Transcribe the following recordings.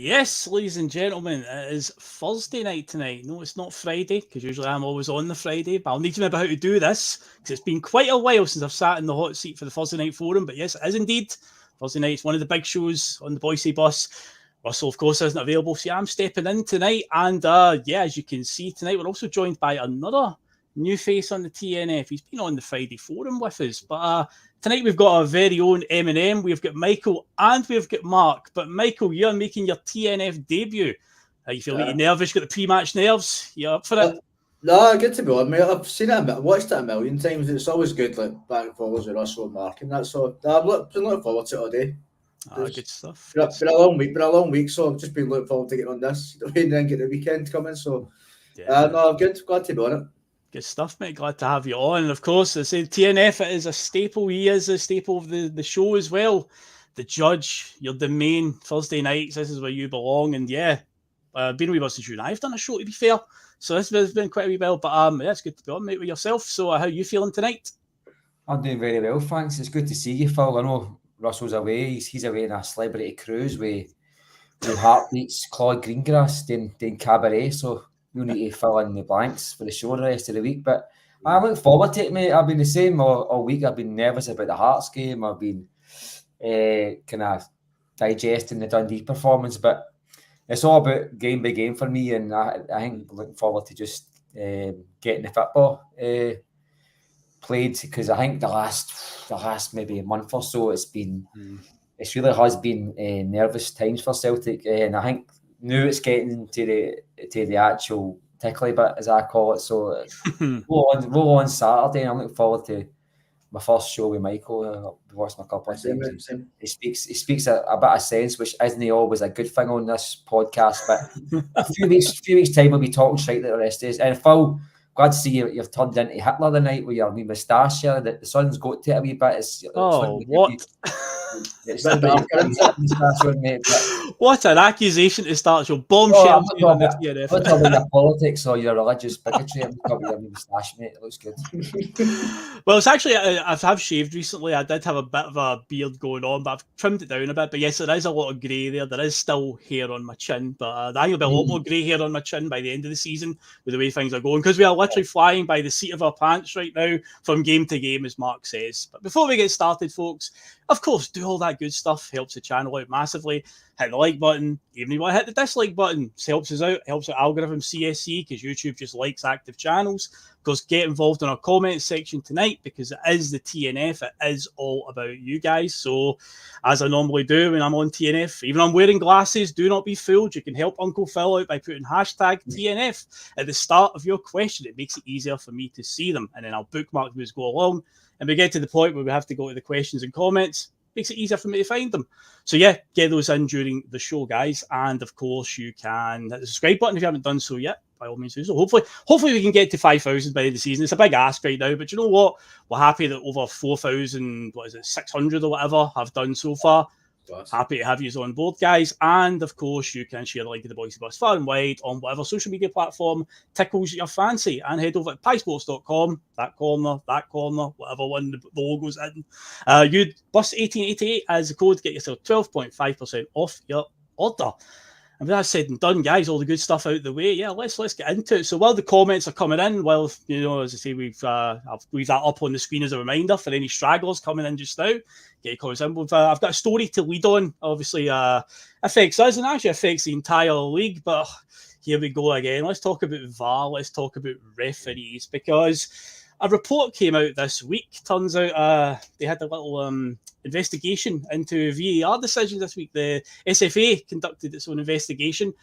Yes, ladies and gentlemen, it is Thursday night tonight. No, it's not Friday, because usually I'm always on the Friday, but I'll need to remember how to do this, because it's been quite a while since I've sat in the hot seat for the Thursday night forum. But yes, it is indeed Thursday night. It's one of the big shows on the Boise bus. Russell, of course, isn't available, so yeah, I'm stepping in tonight. And yeah, as you can see tonight, we're also joined by another new face on the T.N.F. He's been on the Friday forum with us, but tonight we've got our very own M&M. We've got Michael and we've got Mark. But Michael, you're making your T.N.F. debut. How you feel? Are you nervous? Got the pre-match nerves? You up for it? No, good to be on, mate. I've seen it, I've watched it a million times. It's always good, like back and forwards with Russell and Mark, and that's all. I've been looking forward to it all day. Good stuff. Been a long week, so I've just been looking forward to getting on this and then get the weekend coming. So, no, I'm good. Glad to be on it. Good stuff, mate. Glad to have you on. And of course, I say T.N.F. it is a staple. He is a staple of the show as well. The Judge, you're the main Thursday nights. This is where you belong. And yeah, been a wee while since you and I have done a show, to be fair. So this has been quite a wee while. But yeah, it's good to be on, mate, with yourself. So how are you feeling tonight? I'm doing very well, thanks. It's good to see you, Phil. I know Russell's away. He's away on a celebrity cruise with Heartbeats, Claude Greengrass doing cabaret. So you'll need to fill in the blanks for the show the rest of the week. But I look forward to it, mate. I've been the same all week. I've been nervous about the Hearts game. I've been kind of digesting the Dundee performance. But it's all about game by game for me. And I think looking forward to just getting the football played, because I think the last maybe a month or so it really has been nervous times for Celtic, and I think now it's getting to the actual tickly bit, as I call it. So roll on Saturday, and I'm looking forward to my first show with Michael. I've watched him a couple of times. He speaks a bit of sense, which isn't always a good thing on this podcast. But a few weeks time we'll be talking straight like the rest is. And Phil, glad to see you've turned into Hitler the night with your wee moustache here. The sun's got to it a wee bit. What? What an accusation to start your bombshell. I'm not talking about your politics or your religious bigotry. I'm talking about your moustache, mate. It looks good. Well, it's actually, I have shaved recently. I did have a bit of a beard going on, but I've trimmed it down a bit. But yes, there is a lot of grey there. There is still hair on my chin, but I think there'll be a lot more grey hair on my chin by the end of the season with the way things are going, because we are literally flying by the seat of our pants right now from game to game, as Mark says. But before we get started, folks, of course, do all that good stuff. Helps the channel out massively. Hit the like button. Even if you want to hit the dislike button, it helps us out. Helps our algorithm CSC, because YouTube just likes active channels. Of course, get involved in our comments section tonight, because it is the T.N.F. It is all about you guys. So, as I normally do when I'm on T.N.F., even I'm wearing glasses, do not be fooled. You can help Uncle Phil out by putting hashtag T.N.F. at the start of your question. It makes it easier for me to see them, and then I'll bookmark them as go along. And we get to the point where we have to go to the questions and comments. Makes it easier for me to find them. So yeah, get those in during the show, guys. And of course, you can hit the subscribe button if you haven't done so yet. By all means, do so. Hopefully we can get to 5,000 by the end of the season. It's a big ask right now, but you know what? We're happy that over 4,600 or whatever have done so far. Happy to have you on board, guys. And of course, you can share the link to the Boise Bus far and wide on whatever social media platform tickles your fancy, and head over to piesports.com, that corner, whatever one the logo's in. You bus 1888 as the code to get yourself 12.5% off your order. And with that said and done, guys, all the good stuff out the way, yeah, let's get into it. So while the comments are coming in, well, you know, as I say, I'll leave that up on the screen as a reminder for any stragglers coming in just now. Get your comments in. I've got a story to lead on. Obviously, affects us and actually affects the entire league. But here we go again. Let's talk about VAR. Let's talk about referees, because a report came out this week. Turns out they had a little investigation into V.A.R. decisions this week. The SFA conducted its own investigation.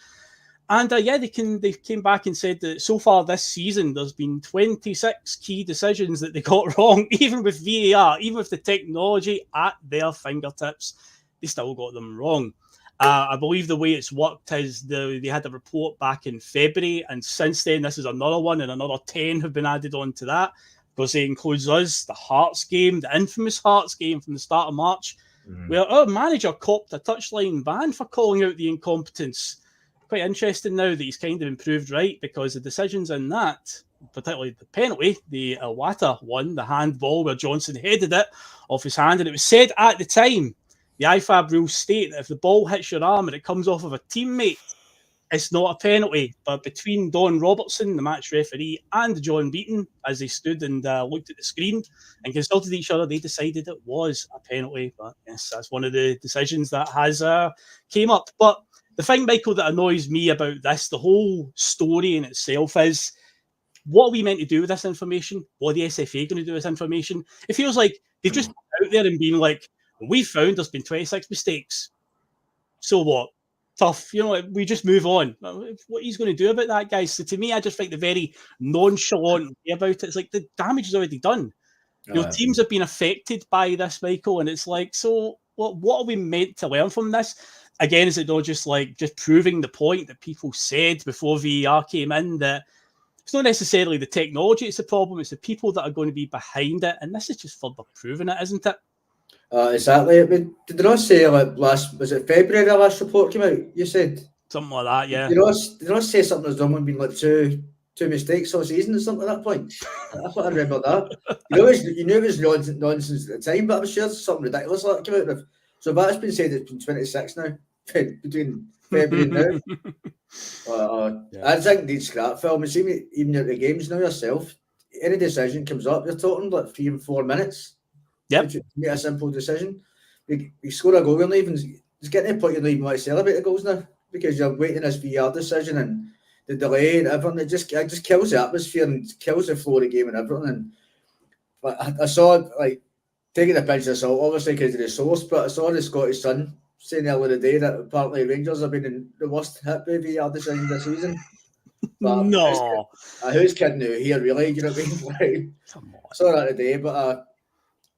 And yeah, they came back and said that so far this season, there's been 26 key decisions that they got wrong, even with VAR, even with the technology at their fingertips, they still got them wrong. I believe the way it's worked is they had a report back in February, and since then, this is another one, and another 10 have been added on to that, because it includes us, the Hearts game, the infamous Hearts game from the start of March, where our manager copped a touchline ban for calling out the incompetence. Quite interesting now that he's kind of improved, right? Because the decisions in that, particularly the penalty, the Iwata one, the handball where Johnson headed it off his hand, and it was said at the time the IFAB rules state that if the ball hits your arm and it comes off of a teammate, it's not a penalty. But between Don Robertson, the match referee, and John Beaton, as they stood and looked at the screen and consulted each other, they decided it was a penalty. But yes, that's one of the decisions that has came up. But the thing, Michael, that annoys me about this, the whole story in itself is, what are we meant to do with this information? What are the SFA going to do with this information? It feels like they've just been out there and been like, we found there's been 26 mistakes. So what? Tough. We just move on. What he's going to do about that, guys? So to me, I just think the very nonchalant way about it, it's like the damage is already done. Teams have been affected by this, Michael, and it's like, so what are we meant to learn from this? Again, is it not just proving the point that people said before V.A.R came in, that it's not necessarily the technology it's the problem, it's the people that are going to be behind it, and this is just further proving it, isn't it? Exactly. Did they not say was it February the last report came out? You said something like that, yeah. Did they not say something as done been like two mistakes all season or something at that point? I thought I remember that. You knew it was nonsense at the time, but I'm sure something ridiculous like that came out with. So that's been said it's been 26 now, between February and now. I think they'd scrap film. It seems even at the games now yourself, any decision comes up, you're talking like 3 and 4 minutes. Yep. Make a simple decision. You score a goal and leave, and it's getting to the point you don't even want to celebrate the goals now because you're waiting this V.A.R decision and the delay and everything. It just kills the atmosphere and kills the flow of the game and everything. And I saw, taking a pinch of salt, obviously because of the source, but I saw the Scottish Sun saying earlier today that apparently Rangers have been in the worst hit by V.A.R decision this season. But no. Who's kidding who here, really? You know what I mean? Come on. I saw that today, but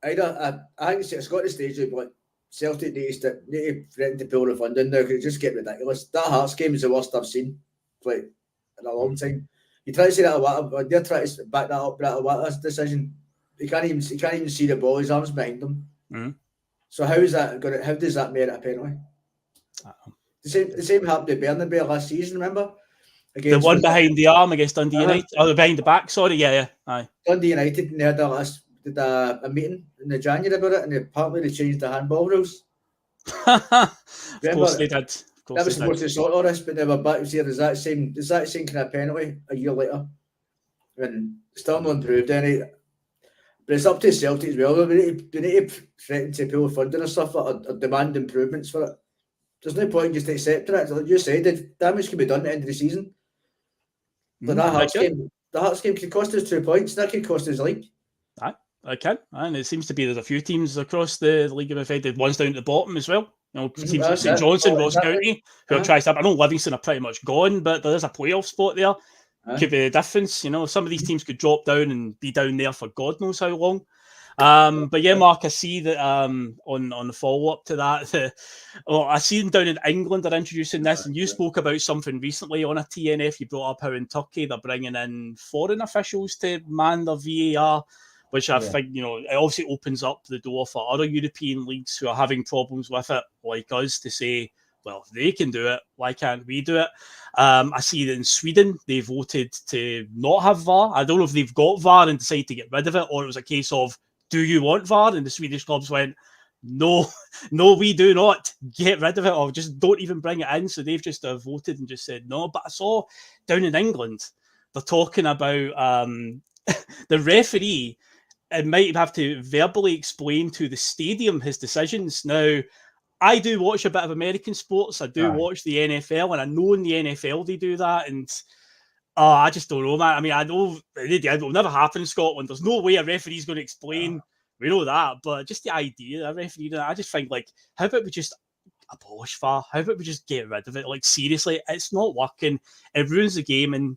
I think it's got to the stage where Celtic need to threaten to pull the funding now because it just get ridiculous. That Hearts game is the worst I've seen in a long time. You try to say that they're trying to back that up, that decision. You can't even see the ball. His arms behind him. Mm-hmm. So how does that merit a penalty? The same happened to Bernabeu last season. Remember? The one behind the arm against Dundee United, or behind the back. Sorry, yeah. Aye. Dundee United, and they had did a meeting in the January about it, and apparently they changed the handball rules. Of course they did. That was supposed to sort all this, but they were back here. Is that same kind of penalty a year later? And still not improved any. But it's up to Celtic as well. We need to threaten to pull funding or stuff or demand improvements for it. There's no point in just accepting it. Like you said, the damage can be done at the end of the season. But the Hearts game could cost us 2 points. That could cost us the league. I can, and it seems to be there's a few teams across the league have affected. One's down at the bottom as well. Teams like St Johnstone, Ross County, who are trying to. I know Livingston are pretty much gone, but there is a playoff spot there. Could be the difference. Some of these teams could drop down and be down there for God knows how long. But yeah, Mark, I see that on the follow up to that, I see them down in England are introducing this, and you spoke about something recently on a T.N.F. You brought up how in Turkey they're bringing in foreign officials to man the V.A.R. Which I think, it obviously opens up the door for other European leagues who are having problems with it, like us, to say, well, if they can do it, why can't we do it? I see that in Sweden, they voted to not have V.A.R. I don't know if they've got V.A.R. and decided to get rid of it, or it was a case of, do you want V.A.R? And the Swedish clubs went, no, we do not. Get rid of it, or just don't even bring it in. So they've just voted and just said no. But I saw down in England, they're talking about the referee. It might have to verbally explain to the stadium his decisions. Now, I do watch a bit of American sports. I do watch the NFL, and I know in the NFL they do that. And I just don't know, man. I mean, I know it will never happen in Scotland. There's no way a referee's going to explain. We know that, but just the idea of a referee, I just think, how about we just abolish V.A.R? How about we just get rid of it? Seriously, it's not working. It ruins the game, and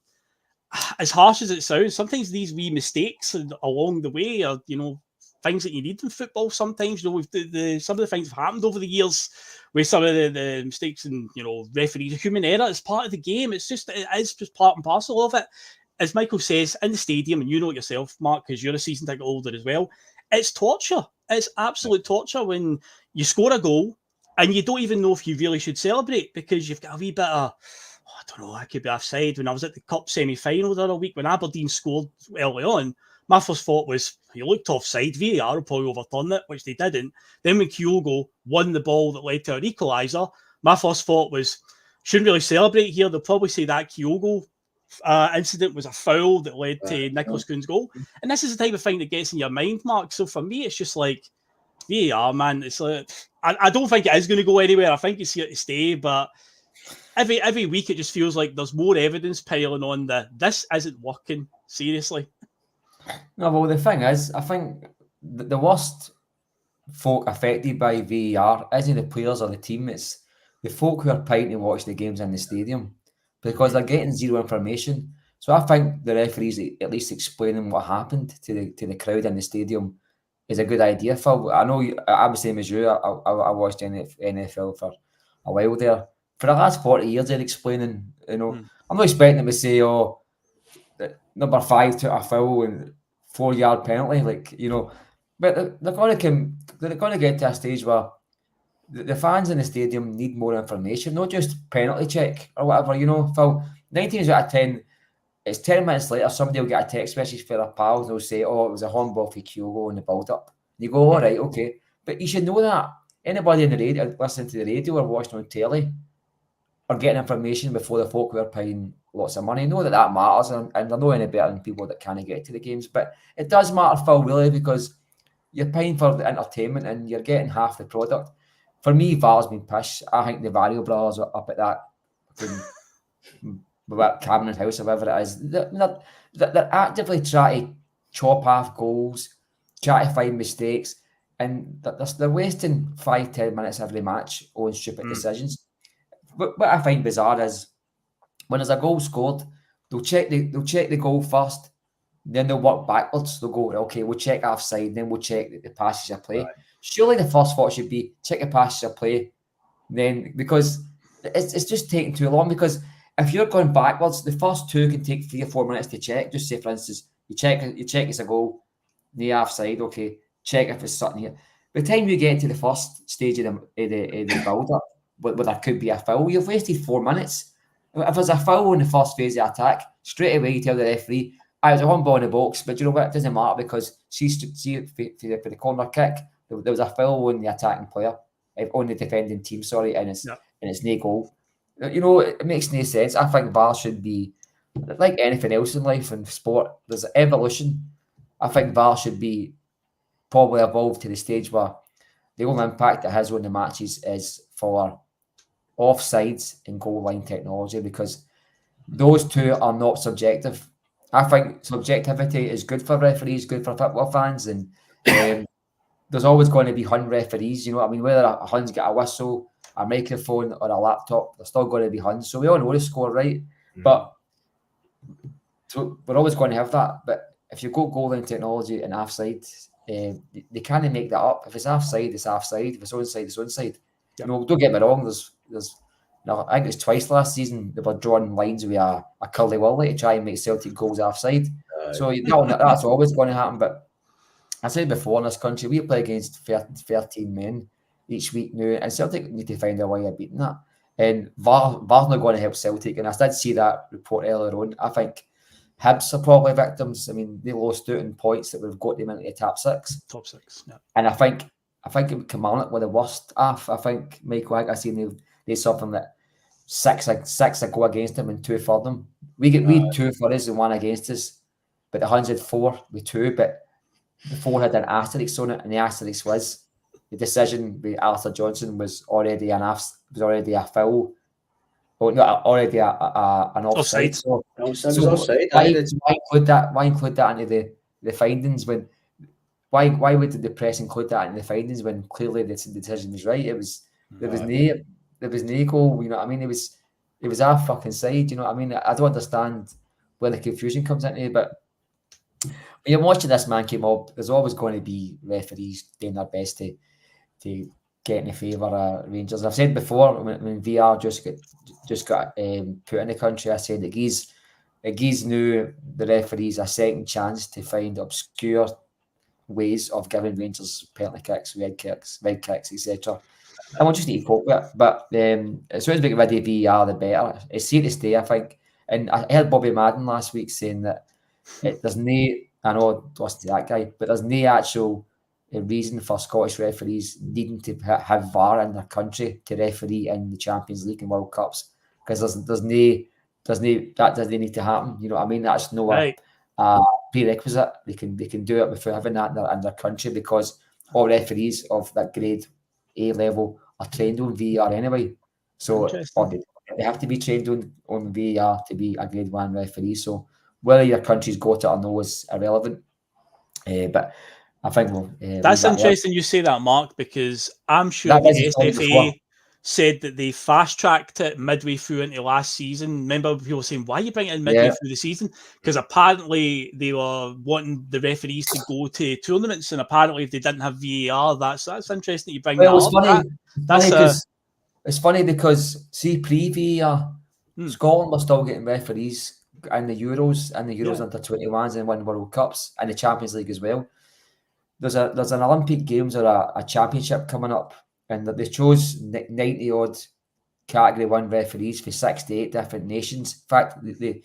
as harsh as it sounds, sometimes these wee mistakes along the way are, things that you need in football. Sometimes, some of the things have happened over the years with some of the mistakes and, referees, human error is part of the game. It is just part and parcel of it. As Michael says, in the stadium, and you know it yourself, Mark, because you're a season ticket holder as well, it's torture. It's absolute torture when you score a goal and you don't even know if you really should celebrate because you've got a wee bit of, I don't know, I could be offside. When I was at the Cup semi-final the other week, when Aberdeen scored early on, my first thought was, he looked offside, V.A.R. will probably overturn it, which they didn't. Then when Kyogo won the ball that led to an equaliser, my first thought was, shouldn't really celebrate here. They'll probably say that Kyogo incident was a foul that led to Nicholas Kuhn's goal. And this is the type of thing that gets in your mind, Mark. So for me, it's just like, V.A.R, man, it's like, I don't think it is going to go anywhere. I think it's here to stay, but every week it just feels like there's more evidence piling on that this isn't working, seriously. No, well, the thing is, I think the worst folk affected by V.A.R isn't the players or the team, it's the folk who are paying to watch the games in the stadium, because they're getting zero information. So I think the referees at least explaining what happened to the crowd in the stadium is a good idea, Phil. I know I'm the same as you. I watched NFL for a while there. For the last 40 years, they're explaining, I'm not expecting them to say, number 5 took a foul and 4-yard penalty, but they're going to get to a stage where the fans in the stadium need more information, not just penalty check or whatever, Phil. 9 times out of 10, it's 10 minutes later, somebody will get a text message for their pals and they'll say, it was a handball for Kyogo in the build-up. And you go, all right, okay. But you should know that. Anybody in the radio, listening to the radio or watching on telly are getting information before the folk who are paying lots of money. Know that matters, and they're not any better than people that can't get to the games. But it does matter, Phil, really, because you're paying for the entertainment and you're getting half the product. For me, VAR's been pushed. I think the Vario brothers are up at that. Cameron House or whatever it is, they're actively trying to chop off goals, try to find mistakes, and they're wasting 5-10 minutes every match on stupid decisions. But what I find bizarre is when there's a goal scored, they'll check the goal first, then they'll work backwards. They'll go, okay, we'll check offside, then we'll check the passage of play. Right. Surely the first thought should be check the passage of play, then, because it's just taking too long. Because if you're going backwards, the first 2 can take 3 or 4 minutes to check. Just say, for instance, you check it's a goal, near offside, okay, check if it's something here. By the time you get to the first stage of the build-up, where there could be a foul, you've wasted 4 minutes. If there's a foul in the first phase of the attack, straight away you tell the referee, I was a handball in the box, but you know what, it doesn't matter because see for the corner kick, there was a foul on the attacking player, on the defending team, and it's no goal. It makes no sense. I think VAR should be, like anything else in life and sport, there's evolution. I think VAR should be probably evolved to the stage where the only impact it has on the matches is for offsides and goal line technology, because those two are not subjective. I think subjectivity is good for referees, good for football fans, and there's always going to be Hun referees, whether a Hun's got a whistle, a microphone or a laptop, they're still going to be Huns. So we all know the score, right? But so we're always going to have that. But if you go goal line technology and offside, they can't make that up. If it's offside, it's offside. If it's onside, it's onside. Yep. Don't get me wrong. I think it's twice last season they were drawing lines with a curly willy to try and make Celtic goals offside. So that's always going to happen. But I said before, in this country, we play against 13 men each week now, and Celtic need to find a way of beating that. And VAR's not going to help Celtic, and I did see that report earlier on. I think Hibs are probably victims. I mean, they lost out in points that would have got them into the top six. Top six, yeah. And I think Kilmarnock were the worst half. I think Michael, I seen they something that six that go against them and 2 for them. We had 2 for us and 1 against us, but the Huns had 4 with 2, but the 4 had an asterisk on it, and the asterisk was the decision with Arthur Johnson was already a foul. Oh, no, already an offside. So offside. Why include that into the findings when? Why would the press include that in the findings when clearly the decision was right? There was no goal. You know what I mean? It was our fucking side. You know what I mean? I don't understand where the confusion comes into, but when you're watching this man came up, there's always going to be referees doing their best to get in the favour of Rangers. I've said before when V.A.R just got put in the country, I said that it gives now the referees a second chance to find obscure ways of giving Rangers penalty kicks, red kicks, etc. And we'll just need to cope with it. But as soon as we get rid of V.A.R, the better. It's here to stay, I think. And I heard Bobby Madden last week saying that there's no I know lost to that guy, but there's no actual reason for Scottish referees needing to have VAR in their country to referee in the Champions League and World Cups, because that doesn't need to happen. You know what I mean? That's no a prerequisite. They can do it without having that in their country, because all referees of that grade A level are trained on VAR anyway. So they have to be trained on VAR to be a grade 1 referee. So whether your country's got it or no is irrelevant. But I think that's interesting you say that, Mark, because I'm sure the SFA said that they fast-tracked it midway through into last season. Remember people saying, why are you bringing it in midway through the season? Because apparently they were wanting the referees to go to tournaments, and apparently if they didn't have VAR, that's interesting that you bring that up. It's funny because see, pre-VAR, Scotland were still getting referees in the Euros under 21s and win World Cups and the Champions League as well. There's an Olympic Games or a championship coming up, and they chose 90 odd Category 1 referees for 68 different nations. In fact, they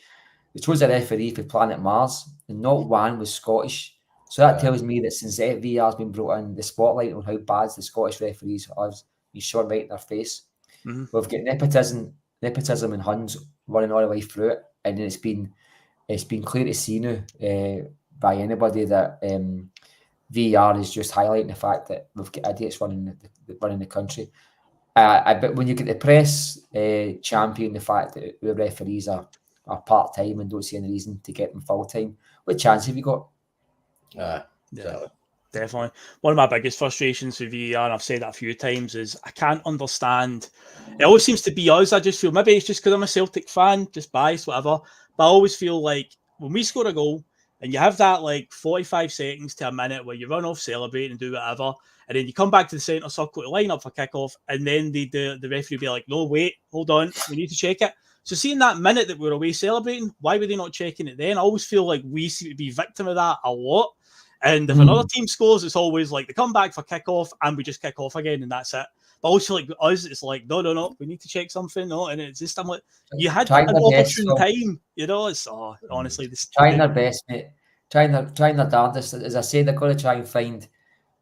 chose a referee for planet Mars, and not one was Scottish. So that tells me that since VAR has been brought in, the spotlight on how bad the Scottish referees are is shone right in their face. Mm-hmm. We've got nepotism and Huns running all the way through it, and it's been clear to see now by anybody that VAR is just highlighting the fact that we've got idiots running the country. But when you get the press champion the fact that the referees are part-time and don't see any reason to get them full-time, what chance have you got? Definitely. One of my biggest frustrations with VAR, and I've said that a few times, is I can't understand. It always seems to be us. I just feel, maybe it's just because I'm a Celtic fan, just biased, whatever, but I always feel like when we score a goal and you have that like 45 seconds to a minute where you run off, celebrate and do whatever, and then you come back to the centre circle to line up for kickoff, and then the referee will be like, no, wait, hold on, we need to check it. So seeing that minute that we're away celebrating, why were they not checking it then? I always feel like we seem to be victim of that a lot. And if another team scores, it's always like they come back for kickoff and we just kick off again and that's it. But also like us, it's like, no, we need to check something. No, and it's just, I'm like, you had an opportune time, you know. It's honestly trying their best, mate. Trying their darndest. As I say, they're going to try and find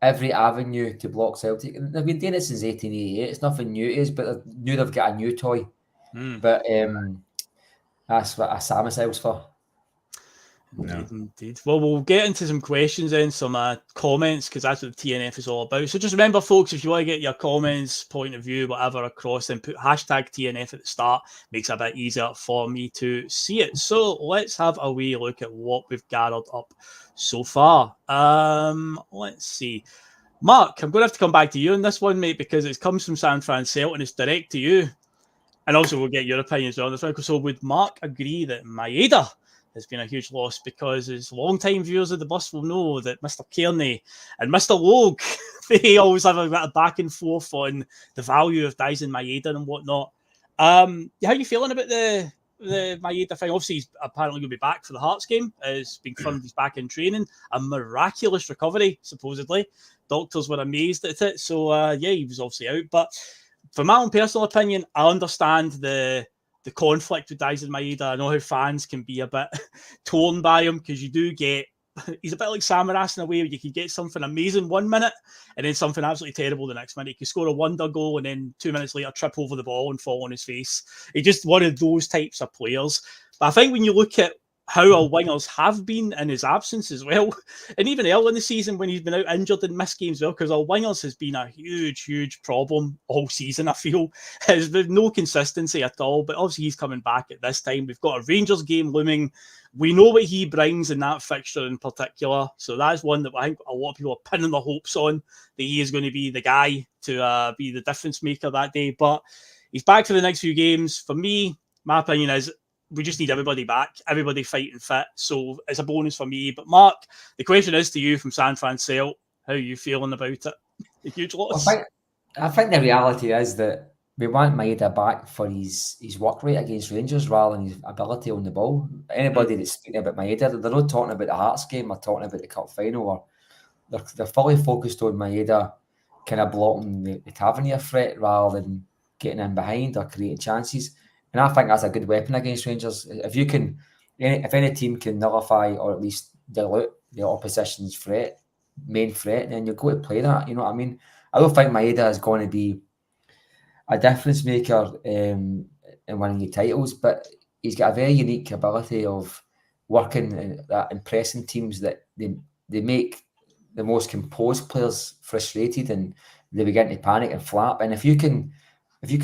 every avenue to block Celtic. And they've been doing it since 1888. It's nothing new to us, but they knew they've got a new toy. But that's what a Sam sells for. Indeed. Well, we'll get into some questions and some comments, because that's what the T.N.F is all about. So just remember, folks, if you want to get your comments, point of view, whatever across, then put hashtag T.N.F at the start. Makes it a bit easier for me to see it. So let's have a wee look at what we've gathered up so far. Let's see. Mark, I'm going to have to come back to you on this one, mate, because it comes from San Francisco and it's direct to you. And also we'll get your opinions on this one. So would Mark agree that Maeda has been a huge loss, because as long-time viewers of the bus will know that Mr. Cairney and Mr. Logue, they always have a bit of back and forth on the value of Daizen Maeda and whatnot. How are you feeling about the Maeda thing? Obviously, he's apparently going to be back for the Hearts game. It's been confirmed he's back in training. A miraculous recovery, supposedly. Doctors were amazed at it. So, he was obviously out. But from my own personal opinion, I understand the conflict with Daizen Maeda. I know how fans can be a bit torn by him, because you do get, he's a bit like Samaras in a way where you can get something amazing 1 minute and then something absolutely terrible the next minute. He can score a wonder goal and then 2 minutes later trip over the ball and fall on his face. He's just one of those types of players. But I think when you look at how our wingers have been in his absence as well, and even early in the season when he's been out injured and missed games as well, because our wingers has been a huge problem all season, I feel. There's been no consistency at all, but obviously he's coming back at this time. We've got a Rangers game looming. We know what he brings in that fixture in particular, so that's one that I think a lot of people are pinning their hopes on, that he is going to be the guy to be the difference maker that day. But he's back for the next few games. For me, my opinion is we just need everybody back, everybody fighting fit. So it's a bonus for me. But Mark, the question is to you from San Francisco. How are you feeling about it? A huge loss. I think the reality is that we want Maeda back for his work rate against Rangers rather than his ability on the ball. Anybody that's speaking about Maeda, they're not talking about the Hearts game or talking about the cup final, or they're fully focused on Maeda kind of blocking the Tavernier threat rather than getting in behind or creating chances. And I think that's a good weapon against Rangers. If any team can nullify or at least dilute the opposition's main threat, then you've got to play that. You know what I mean? I don't think Maeda is going to be a difference maker in winning your titles, but he's got a very unique ability of working that impressing teams that they make the most composed players frustrated and they begin to panic and flap. And if you can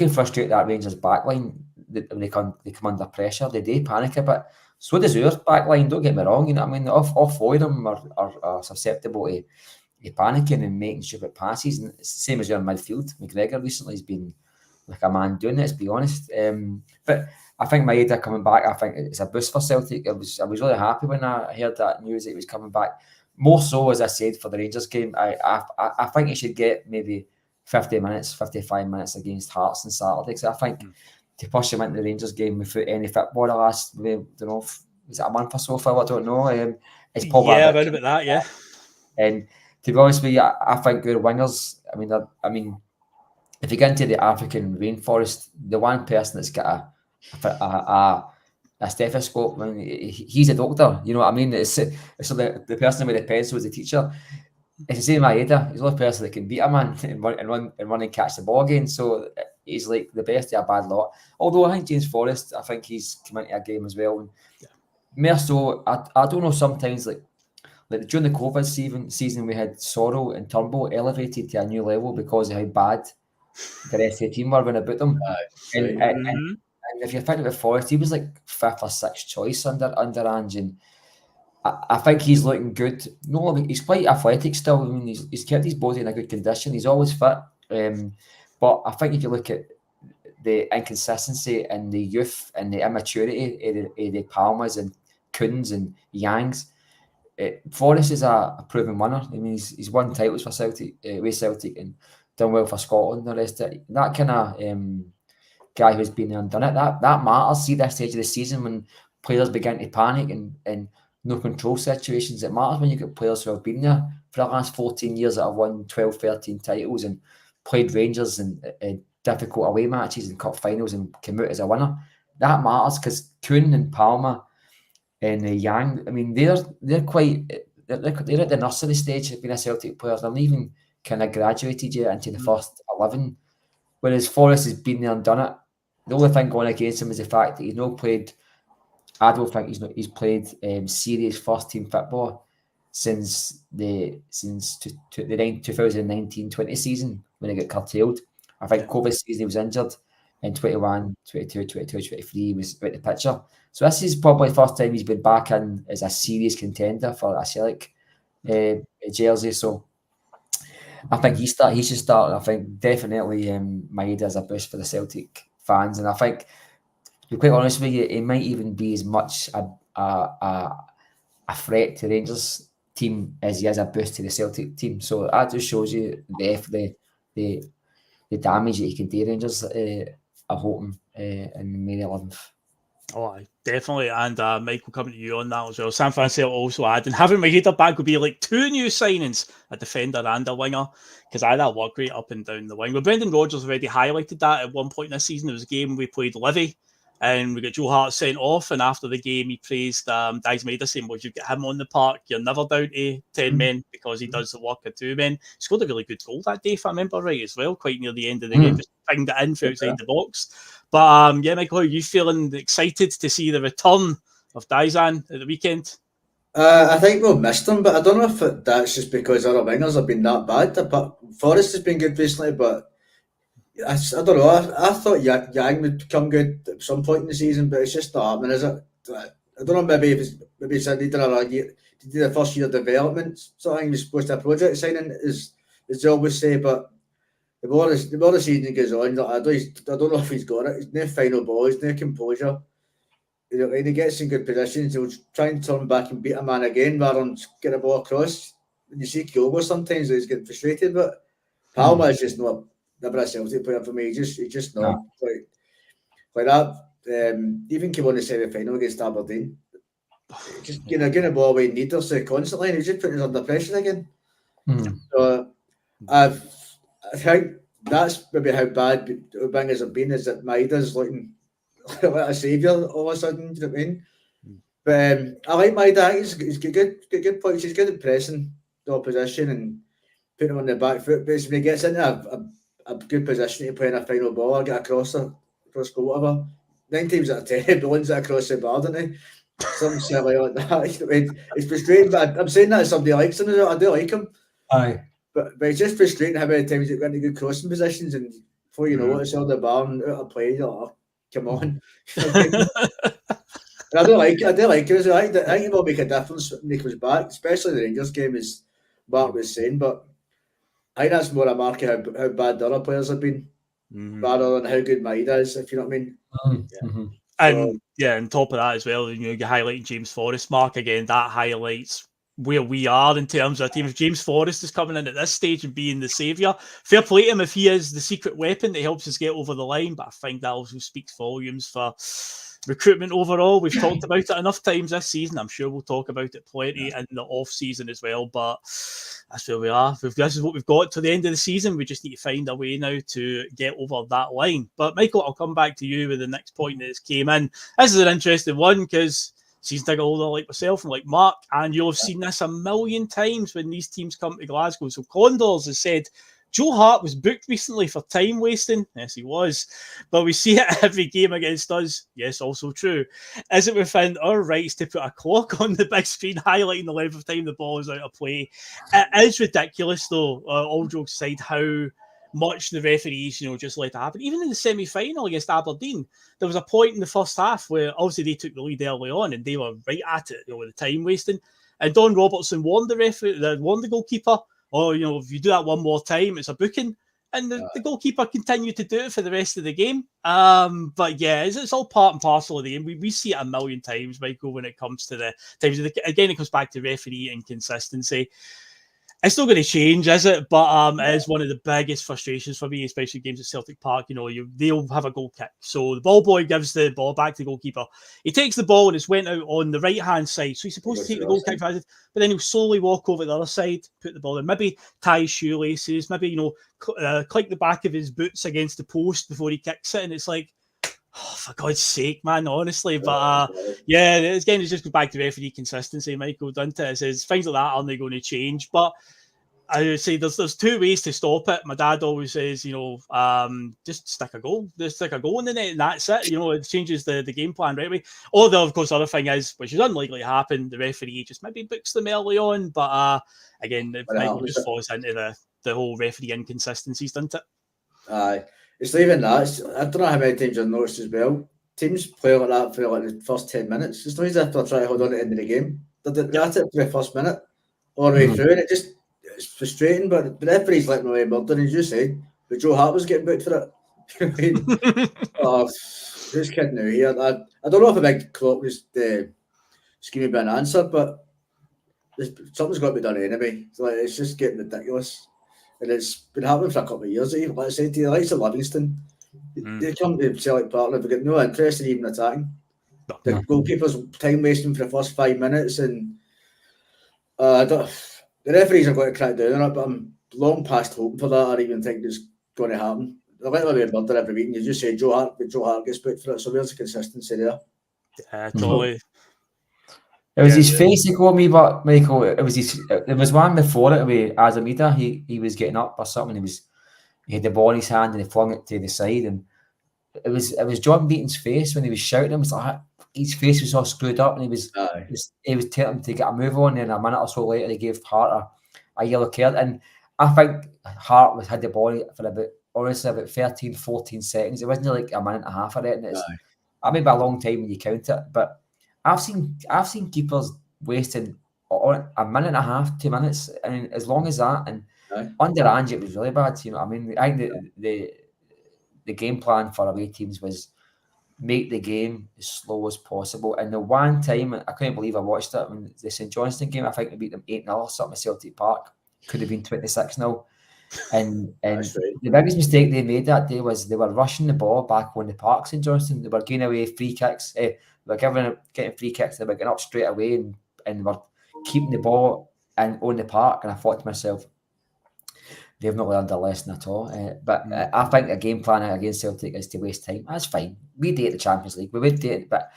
frustrate that Rangers backline, they come under pressure, they do panic a bit. So does our backline, don't get me wrong, you know what I mean? All four of them are susceptible to panicking and making stupid passes. And it's the same as your midfield. McGregor recently has been like a man doing it, to be honest. But I think Maeda coming back, I think it's a boost for Celtic. I was really happy when I heard that news that he was coming back. More so, as I said, for the Rangers game. I think he should get maybe 50 minutes, 55 minutes against Hearts on Saturday. Because I think to push him into the Rangers game without any football the last, I don't know, was it a month or so, Phil? I don't know. It's probably around about that, yeah. And to be honest with you, I think our wingers, I mean, if you get into the African rainforest, the one person that's got a stethoscope, I mean, he's a doctor. You know what I mean? It's the person with the pencil is the teacher. It's the same Maeda. He's the only person that can beat a man and run and catch the ball again. So he's like the best of a bad lot. Although I think James Forrest, I think he's come into a game as well. And more so, I don't know, sometimes like during the COVID season, we had Sorrell and Turnbull elevated to a new level because of how bad the rest of the team were when about them. And if you think about Forrest, he was like 5th or 6th choice under Ange, and I think he's looking good. No, he's quite athletic still. I mean, he's kept his body in a good condition. He's always fit. But I think if you look at the inconsistency and the youth and the immaturity of the Palmers and Kuhns and Yangs, Forrest is a proven winner. I mean, he's won titles for Celtic, with Celtic, and done well for Scotland. The rest of it. That kind of guy who's been there and done it, that matters. See, this stage of the season when players begin to panic and no control situations, it matters when you get players who have been there for the last 14 years that have won 12, 13 titles and played Rangers in difficult away matches and cup finals and come out as a winner. That matters because Kuhn and Palmer and Yang, I mean, they're at the nursery stage of being a Celtic player. They're not even kind of graduated yet into the first 11. Whereas Forrest has been there and done it. The only thing going against him is the fact that he's not played. I don't think he's played serious first team football since the 2019-20 season when he got curtailed. I think COVID season he was injured in 21, 22, 22, 23 he was out the picture. So this is probably the first time he's been back in as a serious contender for a Celtic jersey. So I think he should start. I think definitely Maeda is a boost for the Celtic fans, and I think, to be quite honest with you, he might even be as much a threat to the Rangers team as he is a boost to the Celtic team. So that just shows you the damage that he can do Rangers at home in May 11th. Oh, definitely. And Michael, coming to you on that as well. San Francisco also adding, having Maeda back would be like 2 new signings, a defender and a winger, because I had that work rate up and down the wing. But Brendan Rodgers already highlighted that at one point in this season. There was a game we played Livy, and we got Joe Hart sent off. And after the game, he praised Daizen Maeda, saying, well, you get him on the park, you're never down to 10 men because he does the work of 2 men. He scored a really good goal that day, if I remember right, as well, quite near the end of the game, just pinged it in from outside the box. But yeah, Michael, how are you feeling? Excited to see the return of Daizen at the weekend? I think we've missed him, but I don't know if that's just because our wingers have been that bad. Forrest has been good recently, but I don't know. I thought Yang would become good at some point in the season, but it's just not happening, is it? I don't know. Maybe it's a needed a year to do the first year development. Something was supposed to a project signing, as they always say, but. The more the season goes on, I don't know if he's got it. He's no final ball, he's no composure. When he gets in good positions, he'll try and turn back and beat a man again rather than get a ball across. When you see Kyogo, sometimes he's getting frustrated, but Palmer is just never a Celtic player for me. He's just not like that. Even came on the semi-final against Aberdeen. Just getting a ball away needlessly constantly, and he's just putting us under pressure again. So I think that's maybe how bad wingers have been, is that Maeda's looking like a saviour all of a sudden. Do you know what I mean? But I like Maeda. He's got good points. He's good at pressing the opposition and putting him on the back foot. But when he gets into a good position to play in a final ball or get across goal, whatever, 9 times out of 10, he balloons it across the bar, doesn't he? Something silly like that. It's frustrating, but I'm saying that as somebody likes him. I do like him. Aye. But it's just frustrating how many times he's got into good crossing positions and before you know it, it's on the bar and out of play. You're like, oh, come on. And I do like it. I think it will make a difference when he comes back, especially the Rangers game, as Mark was saying. But I think that's more a mark of how bad the other players have been, rather than how good Maeda is, if you know what I mean. Mm-hmm. And on top of that as well, you highlighting James Forrest, Mark, again, that highlights where we are in terms of team. If James Forrest is coming in at this stage and being the saviour, fair play to him if he is the secret weapon that helps us get over the line. But I think that also speaks volumes for recruitment overall. We've talked about it enough times this season. I'm sure we'll talk about it plenty in the off season as well. But that's where we are. This is what we've got to the end of the season. We just need to find a way now to get over that line. But Michael, I'll come back to you with the next point that came in. This is an interesting one because season ticket holder like myself and like Mark, and you'll have seen this a million times when these teams come to Glasgow. So Condors has said Joe Hart was booked recently for time wasting. Yes, he was. But we see it every game against us. Yes, also true. Is it within our rights to put a clock on the big screen highlighting the length of time the ball is out of play? It is ridiculous, though, all jokes aside, how much the referees, just let it happen. Even in the semi-final against Aberdeen, there was a point in the first half where obviously they took the lead early on and they were right at it, with the time wasting. And Don Robertson warned the goalkeeper, if you do that one more time, it's a booking. And the goalkeeper continued to do it for the rest of the game. But yeah, it's all part and parcel of the game. We see it a million times, Michael, when it comes to the times. Again, it comes back to referee inconsistency. It's not going to change, is it? But it is one of the biggest frustrations for me, especially games at Celtic Park. They'll have a goal kick. So the ball boy gives the ball back to the goalkeeper. He takes the ball and it's went out on the right-hand side. So he's supposed to take the goal kick, but then he'll slowly walk over the other side, put the ball in, maybe tie his shoelaces, maybe, click the back of his boots against the post before he kicks it. And it's like, oh, for God's sake, man, honestly. But again, it just goes back to referee consistency, Michael, doesn't it? It says things like that aren't they going to change. But I would say there's 2 ways to stop it. My dad always says, just stick a goal in the net, and that's it. It changes the game plan right away. Or of course, the other thing is, which is unlikely to happen, the referee just maybe books them early on. But again, Michael just falls into the whole referee inconsistencies, doesn't it? Aye. It's not even that. I don't know how many times I've noticed as well. Teams play like that for like the first 10 minutes. It's not as if they're trying to hold on to the end of the game. They're at it for the first minute all the way through, and it's frustrating. But the referee's letting away murder, and as you said, but Joe Hart was getting booked for it. Who's kidding now here? I don't know if a big clock was scheming by an answer, but something's got to be done anyway. It's just getting ridiculous. And it's been happening for a couple of years. Even like I said to you, the likes of Livingston, they come to Celtic Park and they've got no interest in even attacking. The goalkeeper's time wasting for the first 5 minutes, and the referees are going to crack down on it. But I'm long past hoping for that. I don't even think it's going to happen. They're literally being murdered every week. And you just say Joe Hart gets booked for it. So where's the consistency there? Yeah, totally. It was his face that got me, but Michael, it was one before it with Daizen Maeda. He was getting up or something. He had the ball in his hand and he flung it to the side, and it was John Beaton's face when he was shouting. It was like his face was all screwed up, and he was telling him to get a move on. And a minute or so later, he gave Hart a yellow card. And I think Hart had the ball for about 13, 14 seconds. It wasn't like a minute and a half of it. And I may be a long time when you count it, but I've seen keepers wasting a minute and a half, 2 minutes, and as long as that. And under Ange, it was really bad. I think the game plan for away teams was make the game as slow as possible. And the one time I couldn't believe I watched it when the St Johnstone game, I think they beat them 8-0 or something at Celtic Park. Could have been 26-0. And the biggest mistake they made that day was they were rushing the ball back on the park, St Johnstone. They were giving away free kicks. They were getting free kicks. They were getting up straight away and were keeping the ball on the park. And I thought to myself, they've not learned a lesson at all. But I think a game plan against Celtic is to waste time. That's fine. We do it at the Champions League. We would do it. But